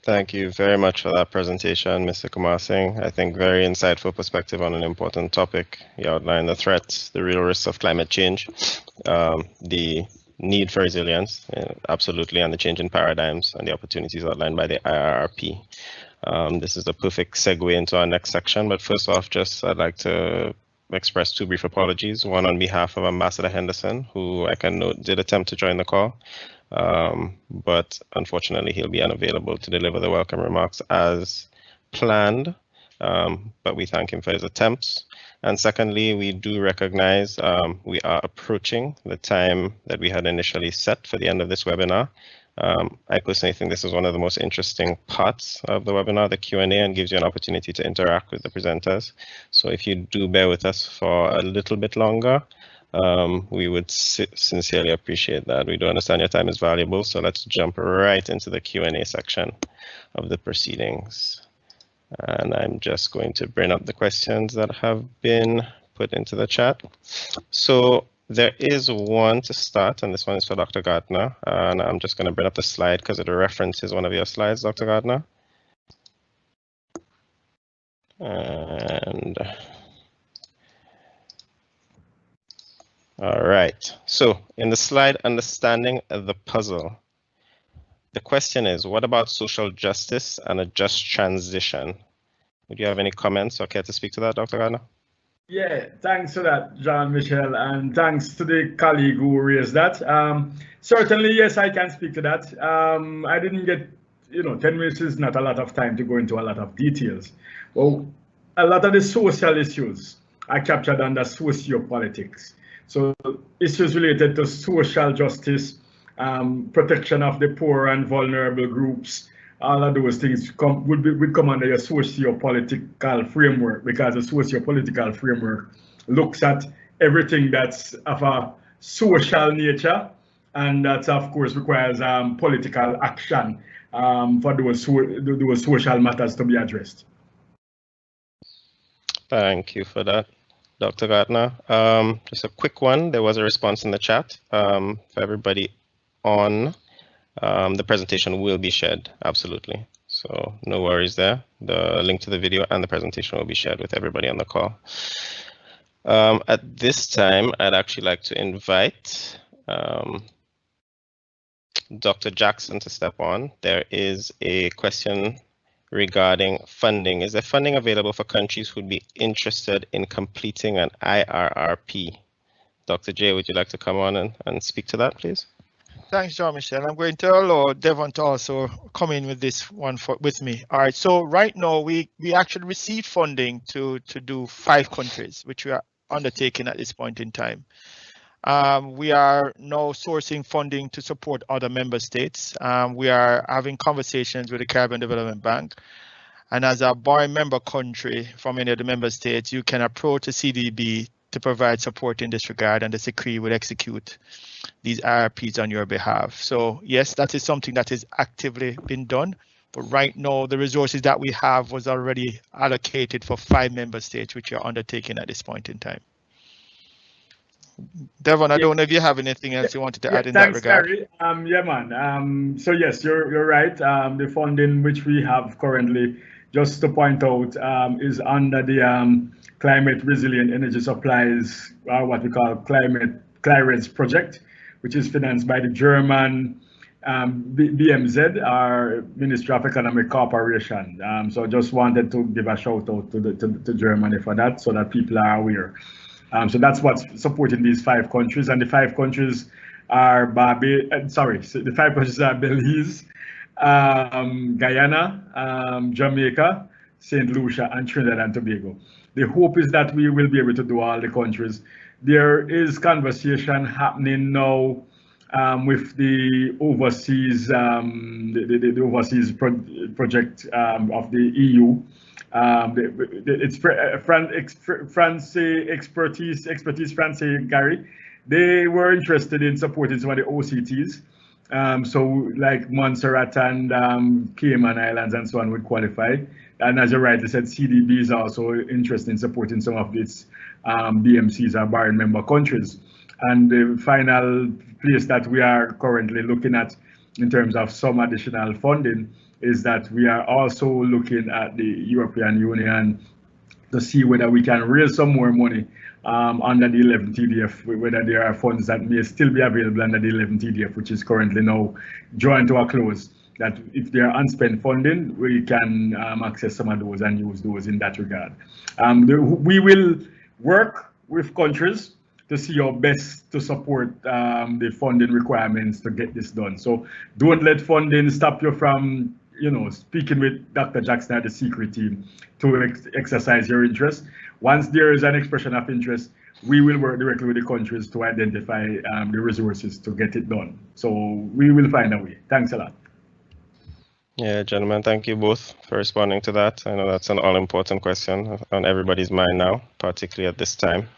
Thank you very much for that presentation, Mr. Kumar Singh. I think very insightful perspective on an important topic. You outlined the threats, the real risks of climate change, the need for resilience, absolutely, and the change in paradigms and the opportunities outlined by the IRRP. This is a perfect segue into our next section, but first off, I'd like to express two brief apologies. One on behalf of Ambassador Henderson, who I can note did attempt to join the call, but unfortunately he'll be unavailable to deliver the welcome remarks as planned, but we thank him for his attempts. And secondly, we do recognize we are approaching the time that we had initially set for the end of this webinar. I personally think this is one of the most interesting parts of the webinar, the Q&A, and gives you an opportunity to interact with the presenters. So if you do bear with us for a little bit longer, we would sincerely appreciate that. We do understand your time is valuable, so let's jump right into the Q&A section of the proceedings. And I'm just going to bring up the questions that have been put into the chat. So there is one to start, and this one is for Dr. Gardner. And I'm just going to bring up the slide because it references one of your slides, Dr. Gardner. And all right. So in the slide, understanding the puzzle. The question is, what about social justice and a just transition? Would you have any comments or care to speak to that, Dr. Gardner? Yeah, thanks for that, Jean-Michel, and thanks to the colleague who raised that. Certainly, yes, I can speak to that. I didn't get, 10 minutes is not a lot of time to go into a lot of details. Well, a lot of the social issues are captured under sociopolitics. So issues related to social justice, protection of the poor and vulnerable groups, all of those things would come under a socio-political framework, because the socio-political framework looks at everything that's of a social nature, and that of course requires political action for those social matters to be addressed. Thank you for that, Dr. Gardner. Just a quick one. There was a response in the chat for everybody on. The presentation will be shared, absolutely. So no worries there. The link to the video and the presentation will be shared with everybody on the call. At this time, I'd actually like to invite Dr. Jackson to step on. There is a question regarding funding. Is there funding available for countries who'd be interested in completing an IRRP? Dr. J, would you like to come on and speak to that, please? Thanks, Jean-Michel. I'm going to allow Devon to also come in with this one with me. All right. So right now we actually received funding to do 5 countries, which we are undertaking at this point in time. We are now sourcing funding to support other member states. We are having conversations with the Caribbean Development Bank. And as a borrowing member country from any of the member states, you can approach the CDB to provide support in this regard, and the CCREEE will execute these IRRPs on your behalf. So yes, that is something that is actively being done. But right now, the resources that we have was already allocated for 5 member states, which are undertaking at this point in time. Devon, I don't know if you have anything else you wanted to add in that regard. Thanks, Gary. Yeah, man. So yes, you're right. The funding which we have currently, just to point out, is under the Climate Resilient Energy Supplies, what we call CLIRES project, which is financed by the German BMZ, our Ministry of Economic Cooperation. So I just wanted to give a shout out to Germany for that, so that people are aware. So that's what's supporting these 5 countries, and the 5 countries are the 5 countries are Belize, Guyana, Jamaica, St. Lucia, and Trinidad and Tobago. The hope is that we will be able to do all the countries. There is conversation happening now with the overseas, the overseas project of the EU. It's France expertise France, Gary. They were interested in supporting some of the OCTs. So like Montserrat and Cayman Islands and so on would qualify. And as you rightly said, CDB is also interested in supporting some of its BMCs, or borrowing member countries. And the final place that we are currently looking at in terms of some additional funding is that we are also looking at the European Union to see whether we can raise some more money under the 11 TDF, whether there are funds that may still be available under the 11 TDF, which is currently now drawing to a close. That if there are unspent funding, we can access some of those and use those in that regard. We will work with countries to see how best to support the funding requirements to get this done. So don't let funding stop you from, speaking with Dr. Jackson at the CCREEE team to exercise your interest. Once there is an expression of interest, we will work directly with the countries to identify the resources to get it done. So we will find a way. Thanks a lot. Yeah, gentlemen, thank you both for responding to that. I know that's an all-important question on everybody's mind now, particularly at this time.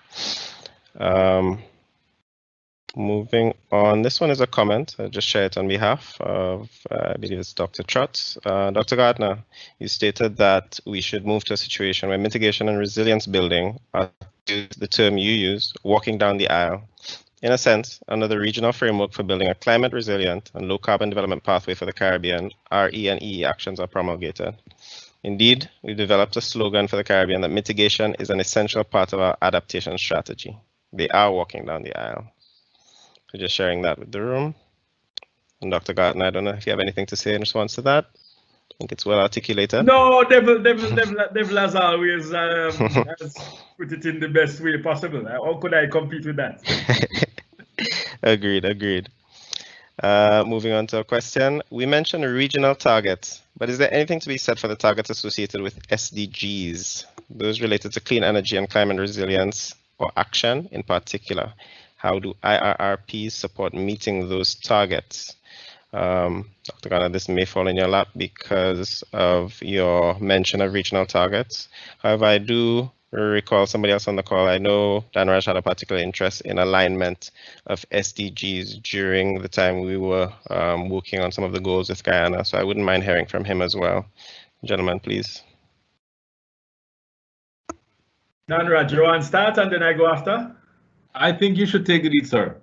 Moving on, this one is a comment. I'll just share it on behalf of, I believe it's Dr. Trotz. Dr. Gardner, you stated that we should move to a situation where mitigation and resilience building are, the term you use, walking down the aisle. In a sense, under the regional framework for building a climate resilient and low carbon development pathway for the Caribbean, RE and EE actions are promulgated. Indeed, we've developed a slogan for the Caribbean that mitigation is an essential part of our adaptation strategy. They are walking down the aisle. So just sharing that with the room. And Dr. Gardner, I don't know if you have anything to say in response to that. I think it's well articulated. No, Devil as always has put it in the best way possible. How could I compete with that? Agreed. Moving on to a question. We mentioned regional targets, but is there anything to be said for the targets associated with SDGs, those related to clean energy and climate resilience or action in particular? How do IRRPs support meeting those targets? Dr. Garner, this may fall in your lap because of your mention of regional targets. However, I do recall somebody else on the call. I know Danraj had a particular interest in alignment of SDGs during the time we were working on some of the goals with Guyana, so I wouldn't mind hearing from him as well. Gentlemen, please. Danraj, you want to start and then I go after? I think you should take the lead, sir.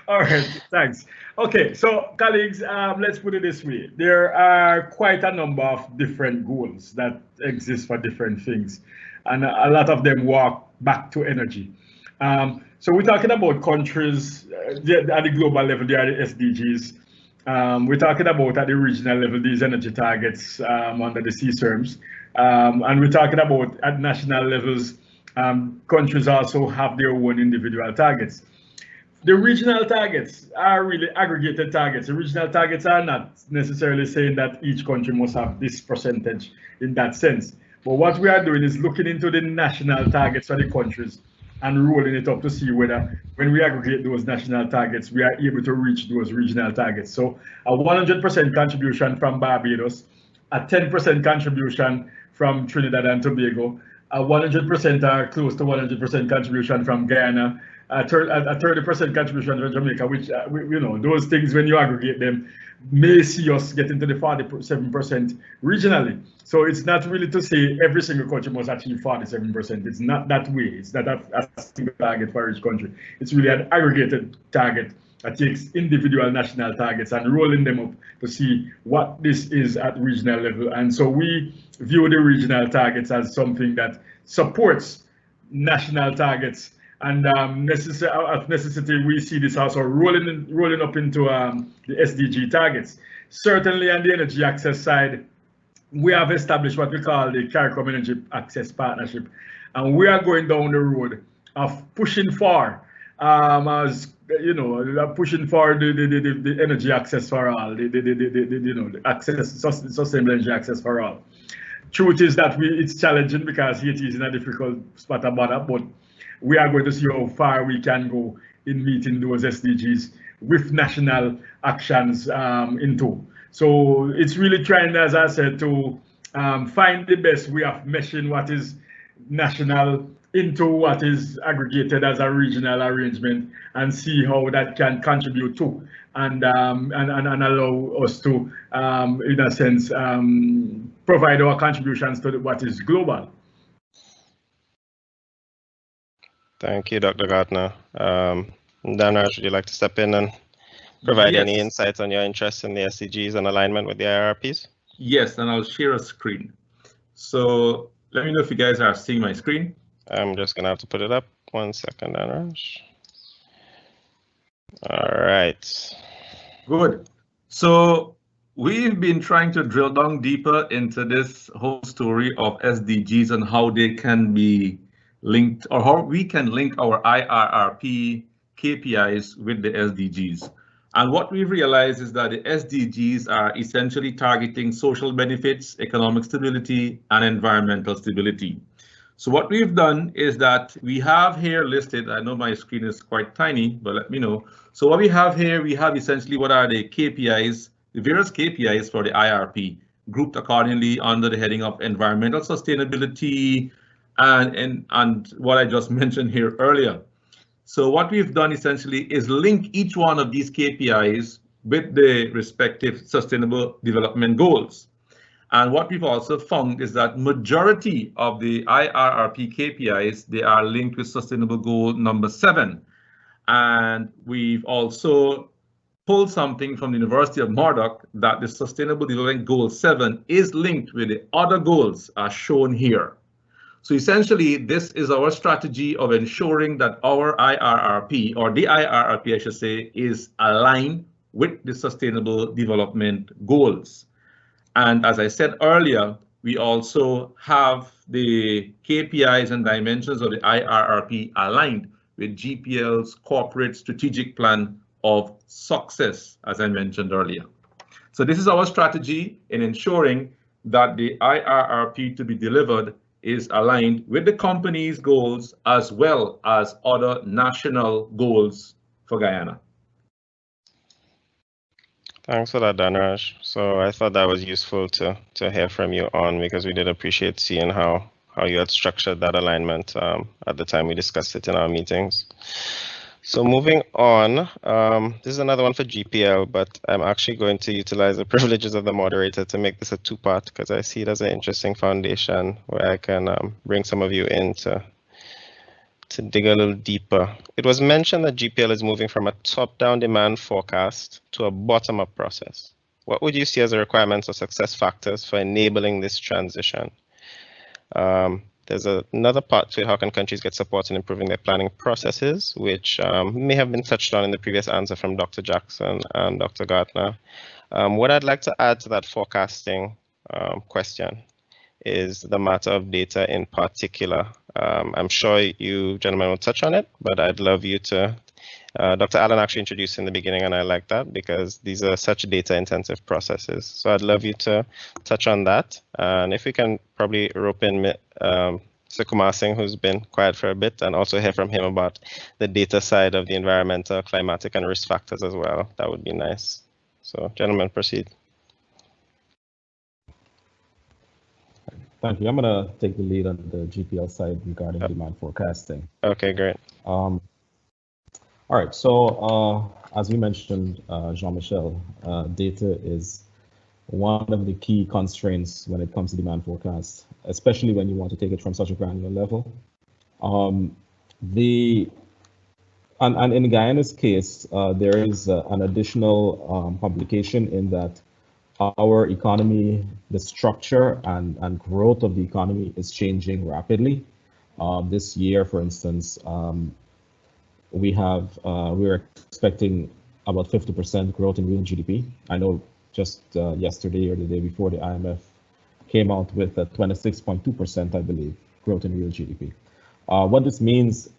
All right, thanks. Okay, so colleagues, let's put it this way. There are quite a number of different goals that exist for different things, and a lot of them walk back to energy. So we're talking about countries at the global level, they are the SDGs. We're talking about at the regional level, these energy targets under the CSRMs. And we're talking about at national levels, countries also have their own individual targets. The regional targets are really aggregated targets. The regional targets are not necessarily saying that each country must have this percentage in that sense. But what we are doing is looking into the national targets for the countries and rolling it up to see whether when we aggregate those national targets, we are able to reach those regional targets. So a 100% contribution from Barbados, a 10% contribution from Trinidad and Tobago, a 100% or close to 100% contribution from Guyana, a 30% contribution from Jamaica, which, you know, those things, when you aggregate them, may see us get into the 47% regionally. So it's not really to say every single country must achieve 47%. It's not that way. It's not a single target for each country. It's really an aggregated target that takes individual national targets and rolling them up to see what this is at regional level. And so we view the regional targets as something that supports national targets. And of necessity, we see this also rolling up into the SDG targets. Certainly on the energy access side, we have established what we call the CARICOM Energy Access Partnership. And we are going down the road of pushing for, as you know, pushing for the energy access for all, the access, sustainable energy access for all. Truth is that it's challenging because Haiti is in a difficult spot about that, but we are going to see how far we can go in meeting those SDGs with national actions in tow. So it's really trying, as I said, to find the best way of meshing what is national into what is aggregated as a regional arrangement and see how that can contribute to and allow us to, in a sense, provide our contributions to what is global. Thank you, Dr. Gartner. Danraj, would you like to step in and provide any insights on your interest in the SDGs and alignment with the IRRPs? Yes, and I'll share a screen. So let me know if you guys are seeing my screen. I'm just going to have to put it up. 1 second, Danraj. All right. Good. So we've been trying to drill down deeper into this whole story of SDGs and how they can be linked, or how we can link our IRRP KPIs with the SDGs. And what we've realized is that the SDGs are essentially targeting social benefits, economic stability, and environmental stability. So what we've done is that we have here listed, I know my screen is quite tiny, but let me know. So what we have here, we have essentially what are the KPIs, the various KPIs for the IRP, grouped accordingly under the heading of environmental sustainability and what I just mentioned here earlier. So what we've done essentially is link each one of these KPIs with the respective sustainable development goals. And what we've also found is that majority of the IRRP KPIs, they are linked with sustainable goal number 7. And we've also pulled something from the University of Murdoch that the sustainable development goal 7 is linked with the other goals as shown here. So essentially, this is our strategy of ensuring that our IRRP, or the IRRP, I should say, is aligned with the sustainable development goals. And as I said earlier, we also have the KPIs and dimensions of the IRRP aligned with GPL's corporate strategic plan of success, as I mentioned earlier. So this is our strategy in ensuring that the IRRP to be delivered is aligned with the company's goals as well as other national goals for Guyana. Thanks for that, Danraj. So I thought that was useful to hear from you on, because we did appreciate seeing how you had structured that alignment at the time we discussed it in our meetings. So moving on, this is another one for GPL, but I'm actually going to utilize the privileges of the moderator to make this a 2-part, because I see it as an interesting foundation where I can bring some of you in to dig a little deeper. It was mentioned that GPL is moving from a top-down demand forecast to a bottom-up process. What would you see as the requirements or success factors for enabling this transition? There's another part to it. How can countries get support in improving their planning processes, which may have been touched on in the previous answer from Dr. Jackson and Dr. Gartner. What I'd like to add to that forecasting question is the matter of data in particular. I'm sure you gentlemen will touch on it, but I'd love you to Dr. Allen actually introduced in the beginning, and I like that because these are such data-intensive processes. So I'd love you to touch on that, and if we can probably rope in Sukumar Singh, who's been quiet for a bit, and also hear from him about the data side of the environmental, climatic, and risk factors as well. That would be nice. So, gentlemen, proceed. Thank you. I'm going to take the lead on the GPL side regarding demand forecasting. Okay, great. All right. So, as you mentioned, Jean-Michel, data is one of the key constraints when it comes to demand forecast, especially when you want to take it from such a granular level. And in Guyana's case, there is an additional complication in that our economy, the structure and growth of the economy is changing rapidly. This year, for instance, we're expecting about 50% growth in real GDP. I know just yesterday or the day before, the IMF came out with a 26.2%, I believe, growth in real GDP. What this means,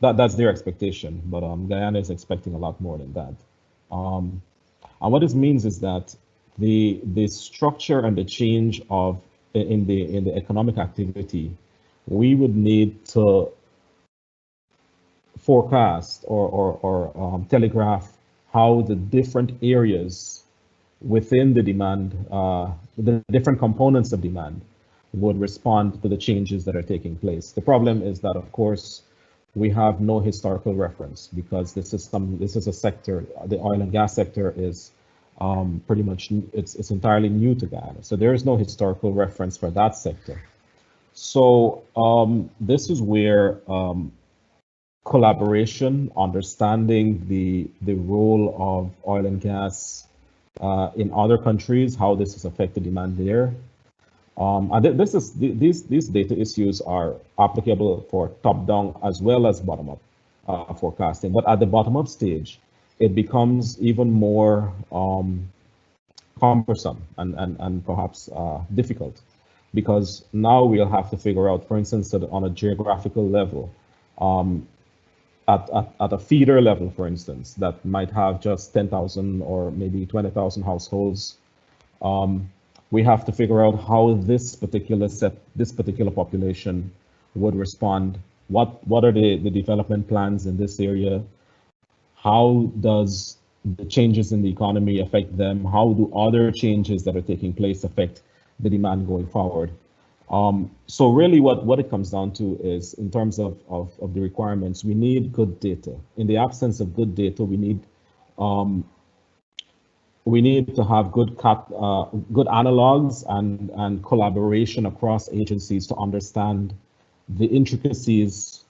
that's their expectation, but Guyana is expecting a lot more than that. And what this means is that the structure and the change in the economic activity, we would need to forecast or telegraph how the different areas within the demand, the different components of demand would respond to the changes that are taking place. The problem is that, of course, we have no historical reference because this is a sector, the oil and gas sector is pretty much, it's entirely new to Guyana. So there is no historical reference for that sector. So this is where collaboration, understanding the role of oil and gas in other countries, how this has affected demand there. And these data issues are applicable for top-down as well as bottom-up forecasting. But at the bottom-up stage, it becomes even more cumbersome and perhaps difficult, because now we'll have to figure out, for instance, on a geographical level, at a feeder level, for instance, that might have just 10,000 or maybe 20,000 households. We have to figure out how this particular population would respond. What are the development plans in this area? How does the changes in the economy affect them? How do other changes that are taking place affect the demand going forward? So really what it comes down to is, in terms of the requirements, we need good data. In the absence of good data, we need to have good analogs and collaboration across agencies to understand the intricacies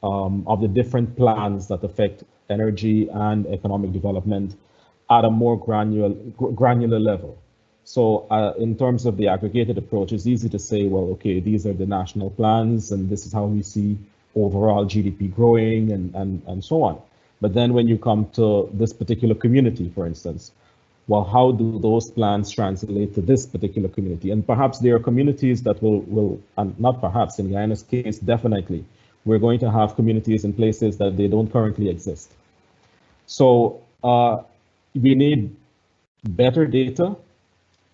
of the different plans that affect energy and economic development at a more granular level. So in terms of the aggregated approach, it's easy to say, well, okay, these are the national plans and this is how we see overall GDP growing and so on. But then when you come to this particular community, for instance, well, how do those plans translate to this particular community? And perhaps there are communities that will and not perhaps, in Guyana's case, definitely, we're going to have communities in places that they don't currently exist. So we need better data,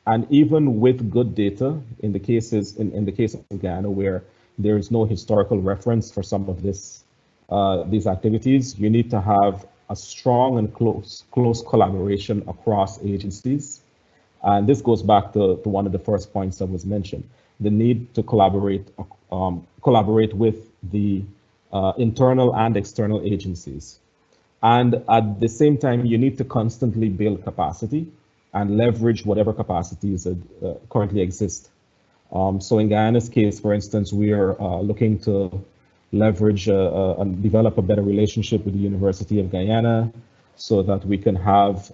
and even with good data, in the case of Guyana, where there is no historical reference for some of these activities, you need to have a strong and close collaboration across agencies. And this goes back to one of the first points that was mentioned, the need to collaborate with the internal and external agencies. And at the same time, you need to constantly build capacity and leverage whatever capacities that currently exist. So in Guyana's case, for instance, we are looking to leverage and develop a better relationship with the University of Guyana so that we can have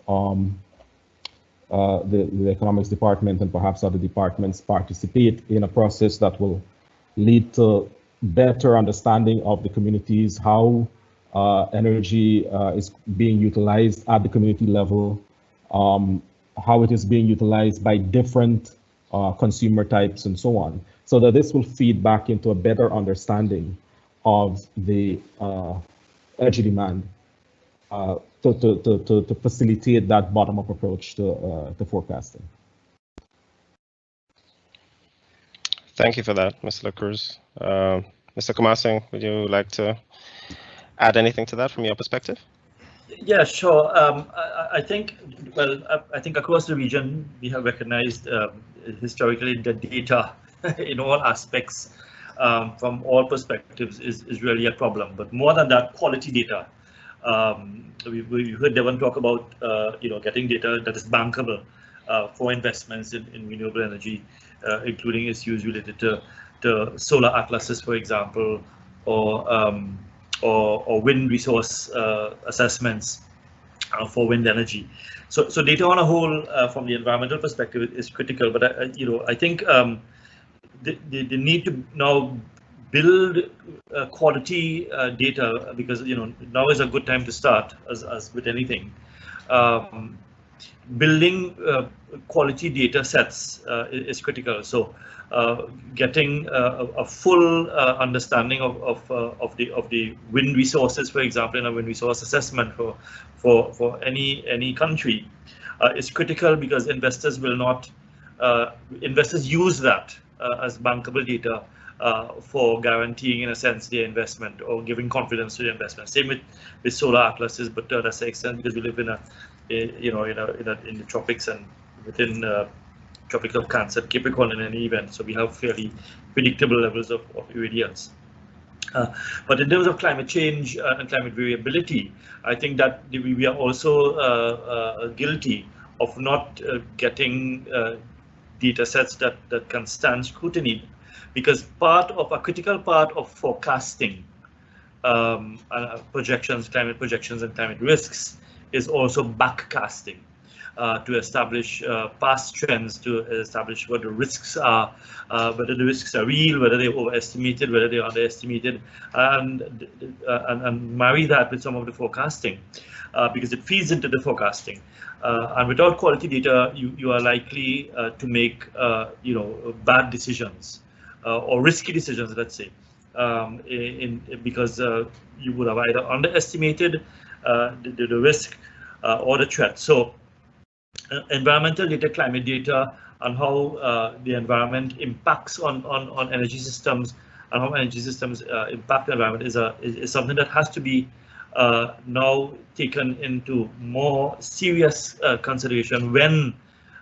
the economics department and perhaps other departments participate in a process that will lead to better understanding of the communities, how energy is being utilized at the community level, how it is being utilized by different consumer types and so on, so that this will feed back into a better understanding of the energy demand to facilitate that bottom-up approach to forecasting. Thank you for that, Mr. LaCruz. Mr. Kumasing, would you like to add anything to that from your perspective? Yeah, sure. I think, well, I think across the region, we have recognized historically the data in all aspects from all perspectives is really a problem. But more than that, quality data. We heard Devon talk about getting data that is bankable for investments in renewable energy, including issues related to solar atlases, for example, or wind resource assessments for wind energy. So data on a whole from the environmental perspective is critical. But I think the need to now build quality data, because now is a good time to start, as with anything. Building quality data sets is critical. So getting a full understanding of the wind resources, for example, in a wind resource assessment for any country is critical, because investors will not investors use that as bankable data for guaranteeing, in a sense, their investment or giving confidence to the investment. Same with solar atlases, but to a lesser extent, because we live in the tropics and within Tropics of Cancer, Capricorn in any event, so we have fairly predictable levels of irradiance. But in terms of climate change and climate variability, I think that we are also guilty of not getting data sets that can stand scrutiny, because a critical part of forecasting projections, climate projections and climate risks is also backcasting to establish past trends, to establish what the risks are, whether the risks are real, whether they're overestimated, whether they're underestimated, and marry that with some of the forecasting, because it feeds into the forecasting. And without quality data, you are likely to make bad decisions or risky decisions, let's say, because you would have either underestimated the risk or the threat. So environmental data, climate data, and how the environment impacts on energy systems, and how energy systems impact the environment is something that has to be now taken into more serious consideration when,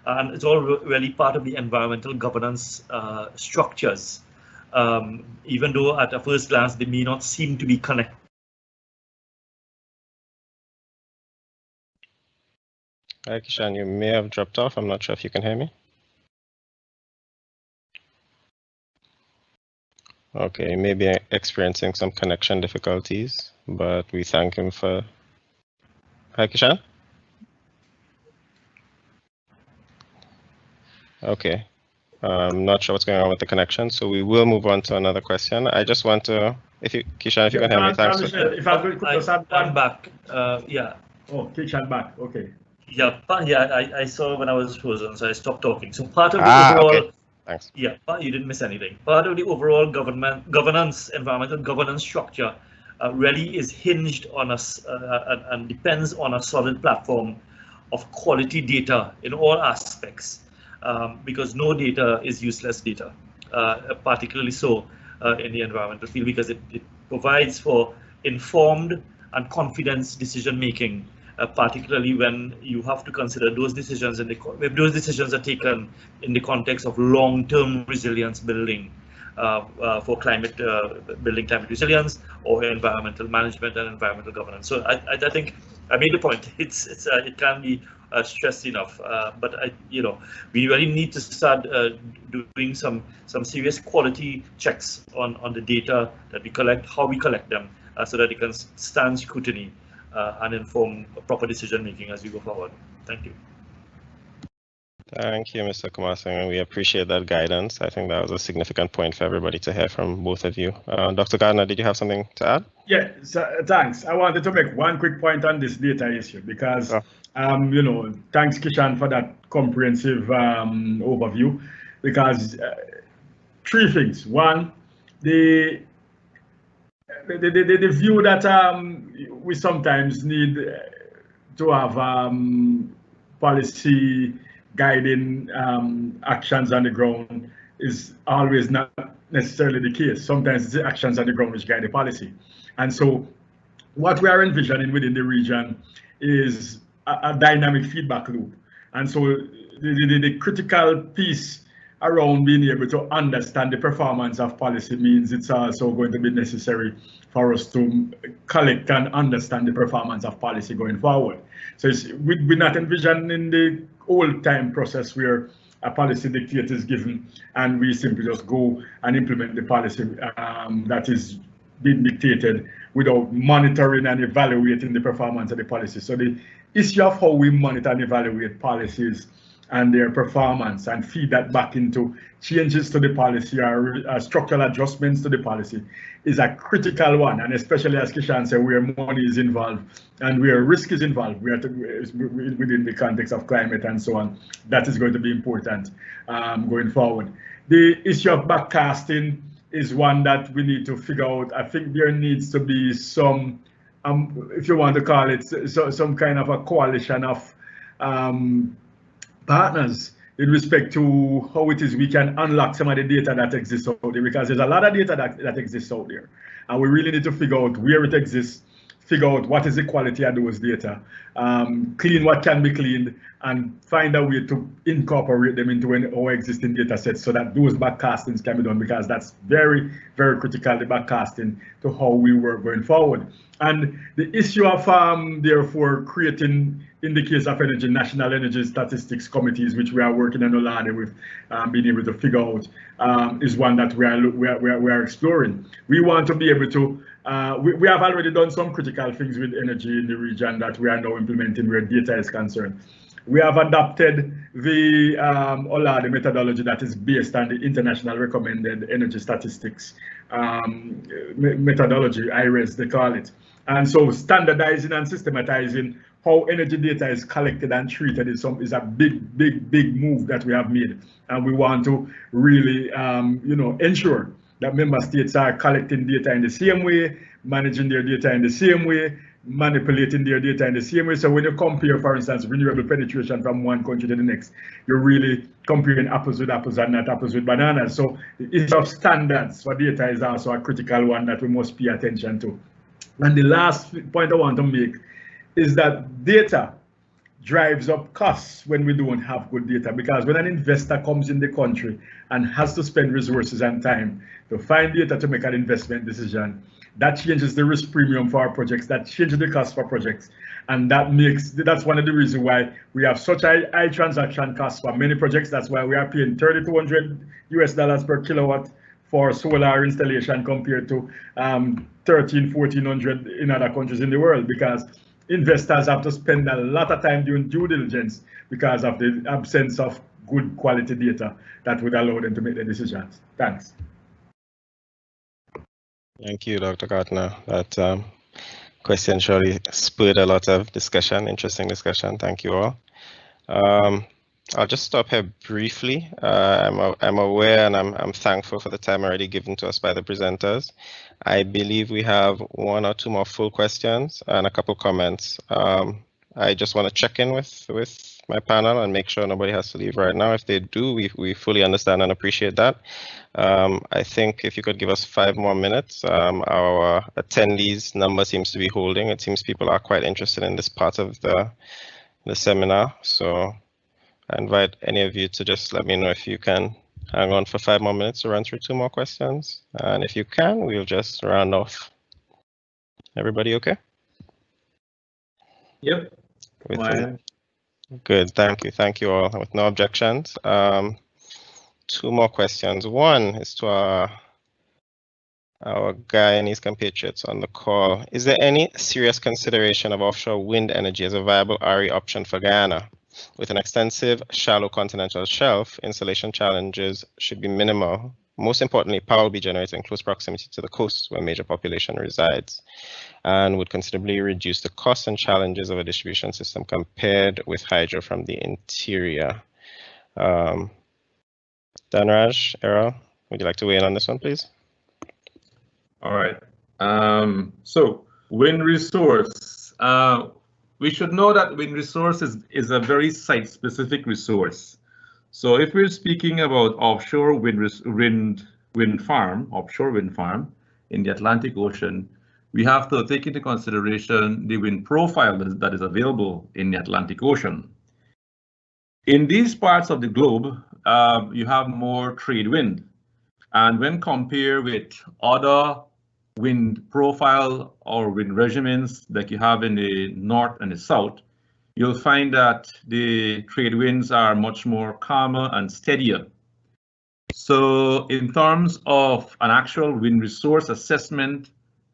and it's all really part of the environmental governance structures, even though at a first glance they may not seem to be connected. Hi, Kishan, you may have dropped off. I'm not sure if you can hear me. Okay, he may be experiencing some connection difficulties, but we thank him for... Hi, Kishan? Okay, I'm not sure what's going on with the connection, so we will move on to another question. I just want to, Kishan, if you can hear me, thanks. If I could just add I'm back. Yeah. Oh, Kishan back. Okay. Yeah, I saw when I was frozen, so I stopped talking. So part of the overall, okay. Thanks. Yeah, you didn't miss anything. Part of the overall environmental governance structure really is hinged on us and depends on a solid platform of quality data in all aspects, because no data is useless data, particularly so in the environmental field, because it provides for informed and confident decision making. Particularly when you have to consider those decisions, if those decisions are taken in the context of long-term resilience building for building climate resilience, or environmental management and environmental governance. So I think I made the point. It can't be stressed enough. But we really need to start doing some serious quality checks on the data that we collect, how we collect them, so that it can stand scrutiny and inform proper decision making as we go forward. Thank you. Thank you, Mr. Kumasing. We appreciate that guidance. I think that was a significant point for everybody to hear from both of you. Dr. Gardner, did you have something to add? Yeah, thanks. I wanted to make one quick point on this data issue, because thanks, Kishan, for that comprehensive overview. Because three things. One, the the view that we sometimes need to have policy guiding actions on the ground is always not necessarily the case. Sometimes it's the actions on the ground which guide the policy. And so what we are envisioning within the region is a dynamic feedback loop. And so the critical piece around being able to understand the performance of policy means it's also going to be necessary for us to collect and understand the performance of policy going forward. So we're not envisioning the old time process where a policy dictate is given and we simply just go and implement the policy that is being dictated without monitoring and evaluating the performance of the policy. So the issue of how we monitor and evaluate policies and their performance and feed that back into changes to the policy or structural adjustments to the policy is a critical one, and especially as Kishan said, where money is involved and where risk is involved within the context of climate and so on. That is going to be important going forward. The issue of backcasting is one that we need to figure out. I think there needs to be some, if you want to call it, some kind of a coalition of partners in respect to how it is we can unlock some of the data that exists out there, because there's a lot of data that exists out there, and we really need to figure out where it exists, figure out what is the quality of those data, clean what can be cleaned, and find a way to incorporate them into our existing data sets so that those backcastings can be done, because that's very, very critical, the backcasting, to how we work going forward. And the issue of therefore creating, in the case of energy, national energy statistics committees, which we are working on already with, being able to figure out, is one that we are exploring. We want to be able to, we have already done some critical things with energy in the region that we are now implementing where data is concerned. We have adopted the OLADE methodology that is based on the international recommended energy statistics methodology, IRRPs they call it. And so standardizing and systematizing how energy data is collected and treated is a big move that we have made. And we want to really ensure that member states are collecting data in the same way, managing their data in the same way, manipulating their data in the same way. So when you compare, for instance, renewable penetration from one country to the next, you're really comparing apples with apples and not apples with bananas. So the issue of standards for data is also a critical one that we must pay attention to. And the last point I want to make is that data drives up costs when we don't have good data, because when an investor comes in the country and has to spend resources and time to find data to make an investment decision, that changes the risk premium for our projects, that changes the cost for projects, and that's one of the reasons why we have such high transaction costs for many projects. That's why we are paying $3,200 per kilowatt for solar installation compared to $1,400 in other countries in the world, because investors have to spend a lot of time doing due diligence because of the absence of good quality data that would allow them to make their decisions. Thanks. Thank you, Dr. Gartner. That question surely spurred a lot of discussion, interesting discussion. Thank you all. I'll just stop here briefly. I'm aware and I'm thankful for the time already given to us by the presenters. I believe we have one or two more full questions and a couple comments. I just want to check in with my panel and make sure nobody has to leave right now. If they do, we fully understand and appreciate that. I think if you could give us 5 more minutes, our attendees number seems to be holding. It seems people are quite interested in this part of the seminar. So I invite any of you to just let me know if you can hang on for 5 more minutes to run through 2 more questions. And if you can, we'll just round off. Everybody okay? Yep. Good, thank you all. With no objections. 2 more questions. One is to our Guyanese compatriots on the call. Is there any serious consideration of offshore wind energy as a viable RE option for Guyana? With an extensive, shallow continental shelf, installation challenges should be minimal. Most importantly, power will be generated in close proximity to the coast where major population resides, and would considerably reduce the costs and challenges of a distribution system compared with hydro from the interior. Dhanraj, Errol, would you like to weigh in on this one, please? All right. So wind resource. We should know that wind resource is a very site-specific resource. So if we're speaking about offshore wind farm in the Atlantic Ocean, we have to take into consideration the wind profile that is available in the Atlantic Ocean. In these parts of the globe, you have more trade wind. And when compared with other wind profile or wind regimens that you have in the north and the south, you'll find that the trade winds are much more calmer and steadier. So in terms of an actual wind resource assessment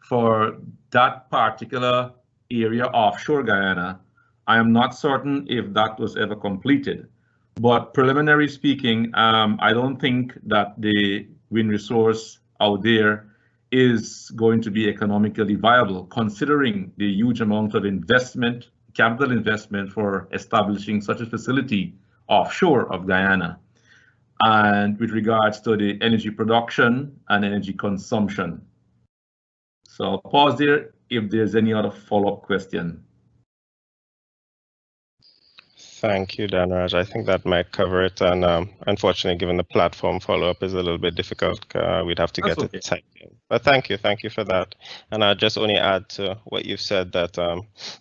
for that particular area offshore Guyana, I am not certain if that was ever completed. But preliminary speaking, I don't think that the wind resource out there is going to be economically viable, considering the huge amount of investment, capital investment for establishing such a facility offshore of Guyana, and with regards to the energy production and energy consumption. So I'll pause there if there's any other follow-up question. Thank you, Dhanraj. I think that might cover it. And unfortunately, given the platform follow-up is a little bit difficult, we'd have to get it typed in. But thank you for that. And I'll just only add to what you've said that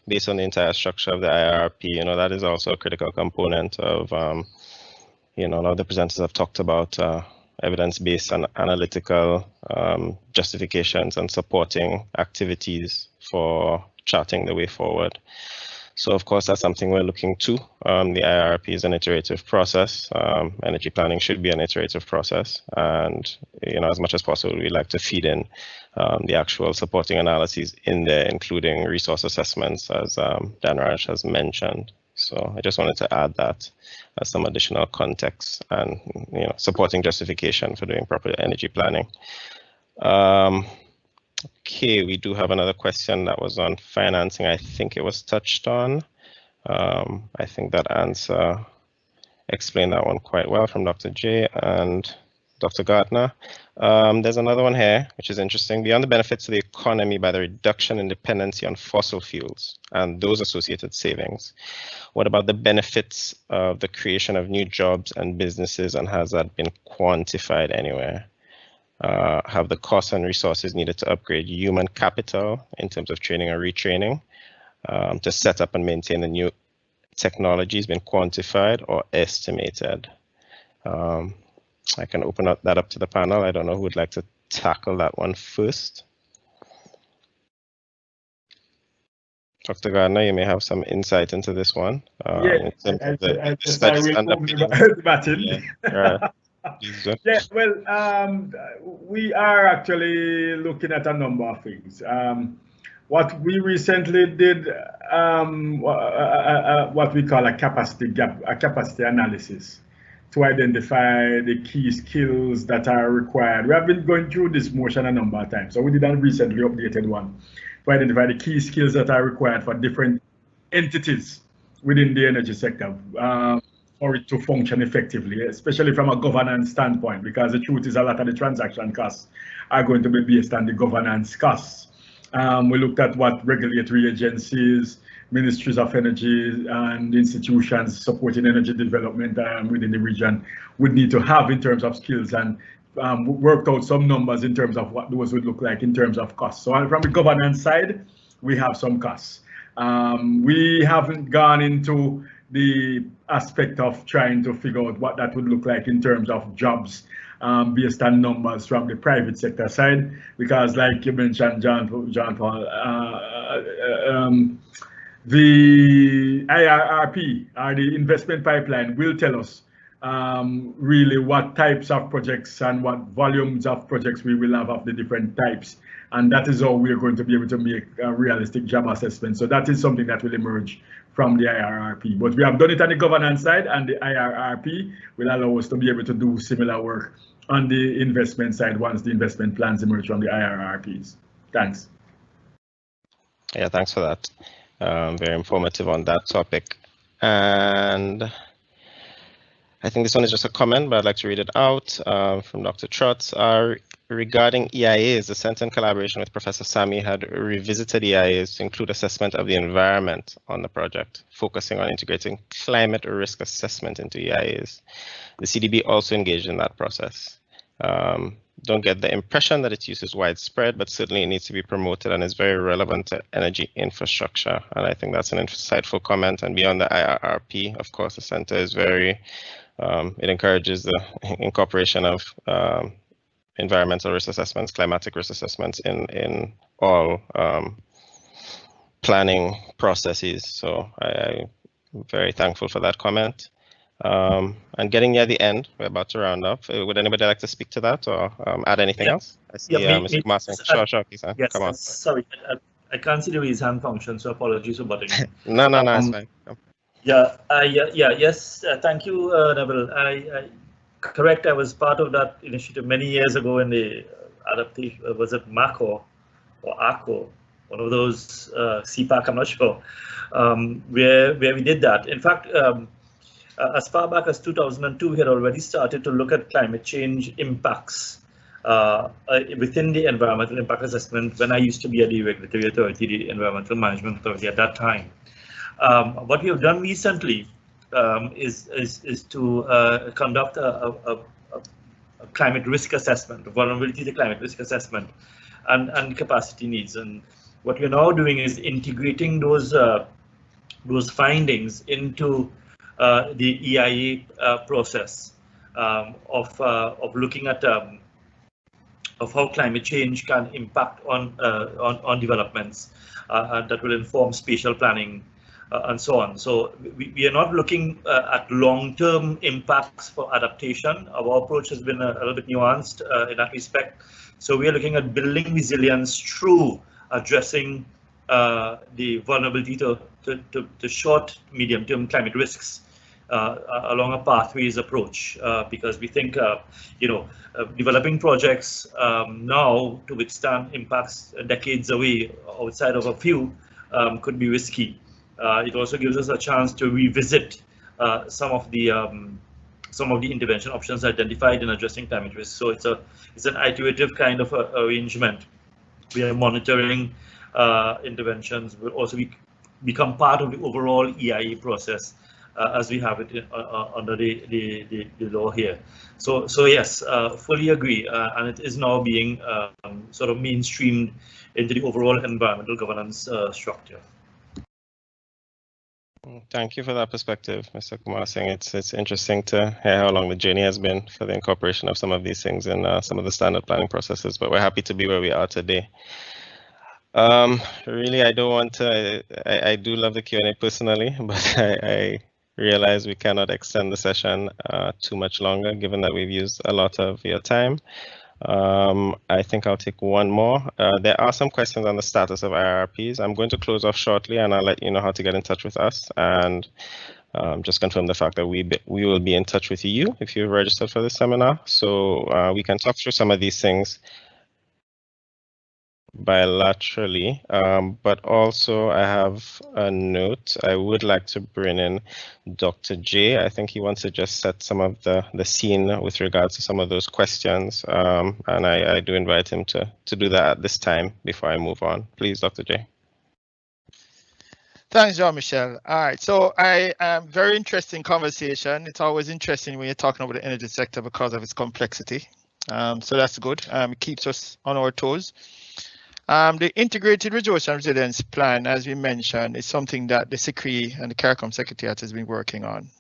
based on the entire structure of the IRRP, that is also a critical component of, a lot of the presenters have talked about evidence-based and analytical justifications and supporting activities for charting the way forward. So of course, that's something we're looking to. The IRRP is an iterative process. Energy planning should be an iterative process. And, as much as possible, we like to feed in the actual supporting analyses in there, including resource assessments, as Dhanraj has mentioned. So I just wanted to add that as some additional context and, supporting justification for doing proper energy planning. Okay, we do have another question that was on financing. I think it was touched on. I think that answer explained that one quite well from Dr. J and Dr. Gartner. There's another one here, which is interesting. Beyond the benefits to the economy by the reduction in dependency on fossil fuels and those associated savings, what about the benefits of the creation of new jobs and businesses, and has that been quantified anywhere? Have the costs and resources needed to upgrade human capital in terms of training or retraining to set up and maintain the new technologies been quantified or estimated? I can open that up to the panel. I don't know who would like to tackle that one first. Dr. Gardner, you may have some insight into this one. Yeah, yeah, well, we are actually looking at a number of things. What we recently did, what we call a capacity gap, a capacity analysis to identify the key skills that are required. We have been going through this motion a number of times, so we did a recently updated one to identify the key skills that are required for different entities within the energy sector. For it to function effectively, especially from a governance standpoint, because the truth is a lot of the transaction costs are going to be based on the governance costs. We looked at what regulatory agencies, ministries of energy, and institutions supporting energy development within the region would need to have in terms of skills, and worked out some numbers in terms of what those would look like in terms of costs. So from the governance side, we have some costs. We haven't gone into the aspect of trying to figure out what that would look like in terms of jobs based on numbers from the private sector side, because like you mentioned, John Paul, the IRRP, or the investment pipeline, will tell us really what types of projects and what volumes of projects we will have of the different types. And that is how we are going to be able to make a realistic job assessment. So that is something that will emerge from the IRRP. But we have done it on the governance side, and the IRRP will allow us to be able to do similar work on the investment side once the investment plans emerge from the IRRPs. Thanks. Yeah, thanks for that. Very informative on that topic. And I think this one is just a comment, but I'd like to read it out from Dr. Trotz. regarding EIAs, the Center in collaboration with Professor Sami had revisited EIAs to include assessment of the environment on the project, focusing on integrating climate risk assessment into EIAs. The CDB also engaged in that process. Don't get the impression that its use is widespread, but certainly it needs to be promoted and is very relevant to energy infrastructure. And I think that's an insightful comment. And beyond the IRRP, of course, the center is very, it encourages the incorporation of environmental risk assessments, climatic risk assessments in all planning processes. So I'm very thankful for that comment. And getting near the end, we're about to round up. Would anybody like to speak to that or add anything else? I see Mr. Kumar saying, sure, Kisan, yes, come on. Sorry, I can't see the raise hand function, so apologies for bothering you. No, it's fine. Yes, thank you, Neville. Correct, I was part of that initiative many years ago in the adaptation, was it MACO or ACO, one of those, CPAC, I'm not sure, where we did that. In fact, as far back as 2002, we had already started to look at climate change impacts within the environmental impact assessment when I used to be at the regulatory authority, the environmental management authority at that time. What we have done recently is to conduct a climate risk assessment, vulnerability to climate risk assessment, and capacity needs. And what we're now doing is integrating those findings into the EIA process of looking at of how climate change can impact on developments that will inform spatial planning and so on. So we are not looking at long-term impacts for adaptation. Our approach has been a little bit nuanced in that respect. So we are looking at building resilience through addressing the vulnerability to short, medium-term climate risks along a pathways approach, because we think developing projects now to withstand impacts decades away outside of a few could be risky. It also gives us a chance to revisit some of the intervention options identified in addressing climate risk. So it's an iterative kind of arrangement. We are monitoring interventions will also become part of the overall EIA process as we have it under the law here. So yes, fully agree, and it is now being sort of mainstreamed into the overall environmental governance structure. Thank you for that perspective, Mr. Kumar Singh. It's interesting to hear how long the journey has been for the incorporation of some of these things in some of the standard planning processes, but we're happy to be where we are today. Really, I don't want to, I do love the Q&A personally, but I realize we cannot extend the session too much longer, given that we've used a lot of your time. I think I'll take one more. There are some questions on the status of IRRPs. I'm going to close off shortly, and I'll let you know how to get in touch with us, and just confirm the fact that we will be in touch with you if you've registered for this seminar. So we can talk through some of these things bilaterally, but also I have a note. I would like to bring in Dr. J. I think he wants to just set some of the scene with regards to some of those questions, and I do invite him to do that at this time before I move on. Please, Dr. J. Thanks, Jean-Michel. All right, so very interesting conversation. It's always interesting when you're talking about the energy sector because of its complexity. So that's good. It keeps us on our toes. The Integrated Resource and Resilience Plan, as we mentioned, is something that the CCREEE and the CARICOM Secretariat has been working on.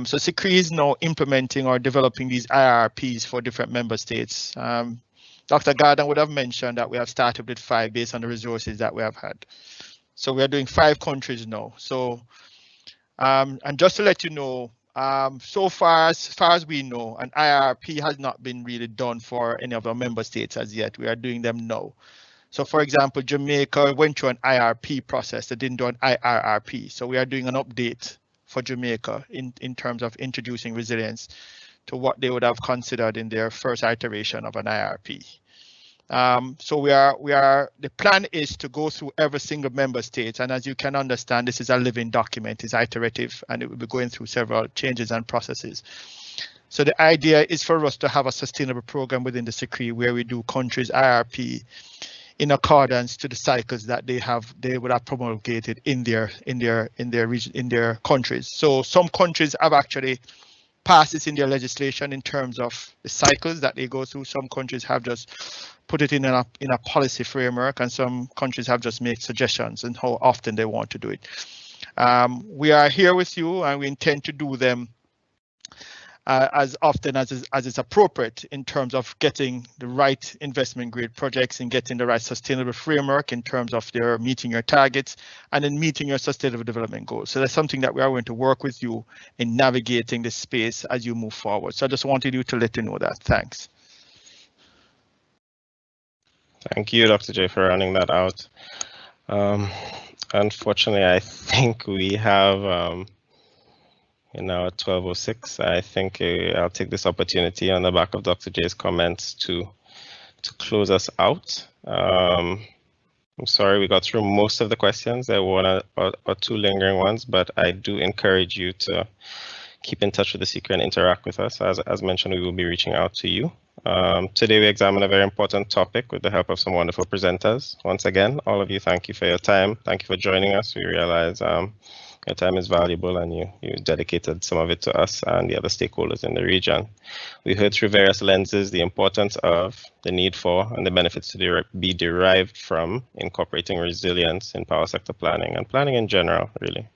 So CCREEE is now implementing or developing these IRRPs for different member states. Dr. Garden would have mentioned that we have started with 5 based on the resources that we have had. So we are doing 5 countries now. So, and just to let you know, so far as we know, an IRRP has not been really done for any of our member states as yet. We are doing them now. So for example, Jamaica went through an IRP process. They didn't do an IRRP. So we are doing an update for Jamaica in terms of introducing resilience to what they would have considered in their first iteration of an IRP. So the plan is to go through every single member state, and as you can understand, this is a living document, it's iterative, and it will be going through several changes and processes. So the idea is for us to have a sustainable program within the CCREEE where we do countries IRRP in accordance to the cycles that they would have promulgated in their region, in their countries. So some countries have actually passed this in their legislation in terms of the cycles that they go through. Some countries have just put it in a policy framework, and some countries have just made suggestions on how often they want to do it. We are here with you, and we intend to do them as often as is appropriate in terms of getting the right investment grade projects and getting the right sustainable framework in terms of their meeting your targets and then meeting your sustainable development goals. So that's something that we are going to work with you in navigating this space as you move forward. So I just wanted you to let you know that. Thanks. Thank you, Dr. J, for running that out. Unfortunately, I think we have now at 12:06. I think I'll take this opportunity on the back of Dr. J's comments to close us out. I'm sorry we got through most of the questions. There were one or two lingering ones, but I do encourage you to keep in touch with the CCREEE and interact with us. As mentioned, we will be reaching out to you. Today we examine a very important topic with the help of some wonderful presenters. Once again, all of you, thank you for your time. Thank you for joining us. We realize your time is valuable, and you dedicated some of it to us and the other stakeholders in the region. We heard through various lenses the importance of, the need for, and the benefits to be derived from incorporating resilience in power sector planning and planning in general, really.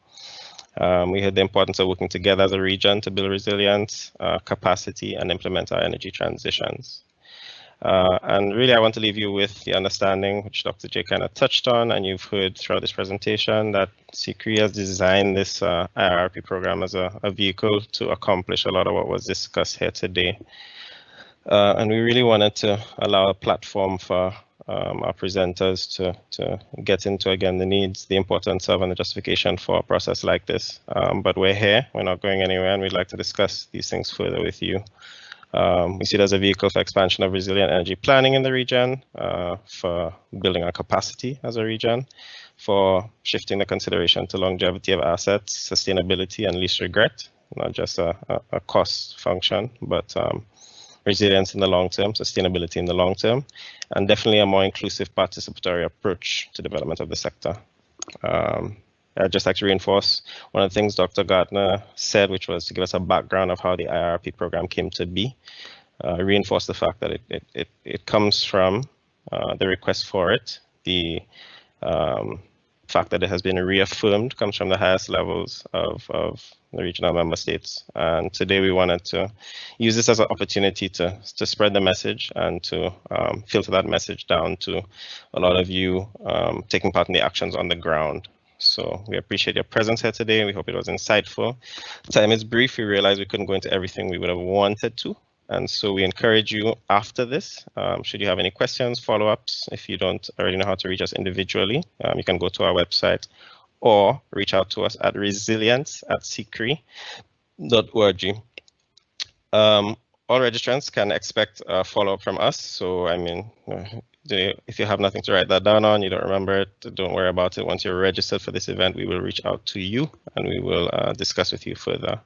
We heard the importance of working together as a region to build resilience, capacity, and implement our energy transitions. And really, I want to leave you with the understanding, which Dr. J kind of touched on, and you've heard throughout this presentation, that CCREEE has designed this IRRP program as a vehicle to accomplish a lot of what was discussed here today. And we really wanted to allow a platform for our presenters to get into, again, the needs, the importance of, and the justification for a process like this. But we're here, we're not going anywhere, and we'd like to discuss these things further with you. We see it as a vehicle for expansion of resilient energy planning in the region, for building our capacity as a region, for shifting the consideration to longevity of assets, sustainability, and least regret, not just a cost function, but resilience in the long term, sustainability in the long term, and definitely a more inclusive participatory approach to development of the sector. I'd just like to reinforce one of the things Dr. Gardner said, which was to give us a background of how the IRRP program came to be. Reinforce the fact that it comes from the request for it. The fact that it has been reaffirmed comes from the highest levels of the regional member states. And today we wanted to use this as an opportunity to spread the message and to filter that message down to a lot of you taking part in the actions on the ground. So we appreciate your presence here today. We hope it was insightful. Time is brief. We realized we couldn't go into everything we would have wanted to. And so we encourage you after this, should you have any questions, follow-ups, if you don't already know how to reach us individually, you can go to our website or reach out to us at resilience@ccree.org. All registrants can expect a follow-up from us. So, I mean, if you have nothing to write that down on, you don't remember it, don't worry about it. Once you're registered for this event, we will reach out to you and we will discuss with you further.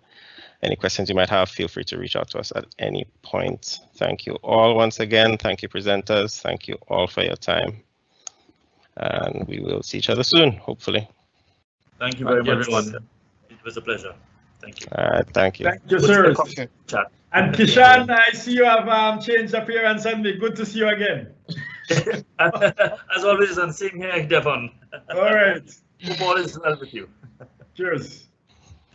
Any questions you might have, feel free to reach out to us at any point. Thank you all once again. Thank you, presenters. Thank you all for your time. And we will see each other soon, hopefully. Thank you very much, everyone. It was a pleasure. Thank you. Thank you. Thank you, sir. And Kishan, I see you have changed appearance on me. Good to see you again. As always, and same here, Devon. All right. Hope all is well with you. Cheers.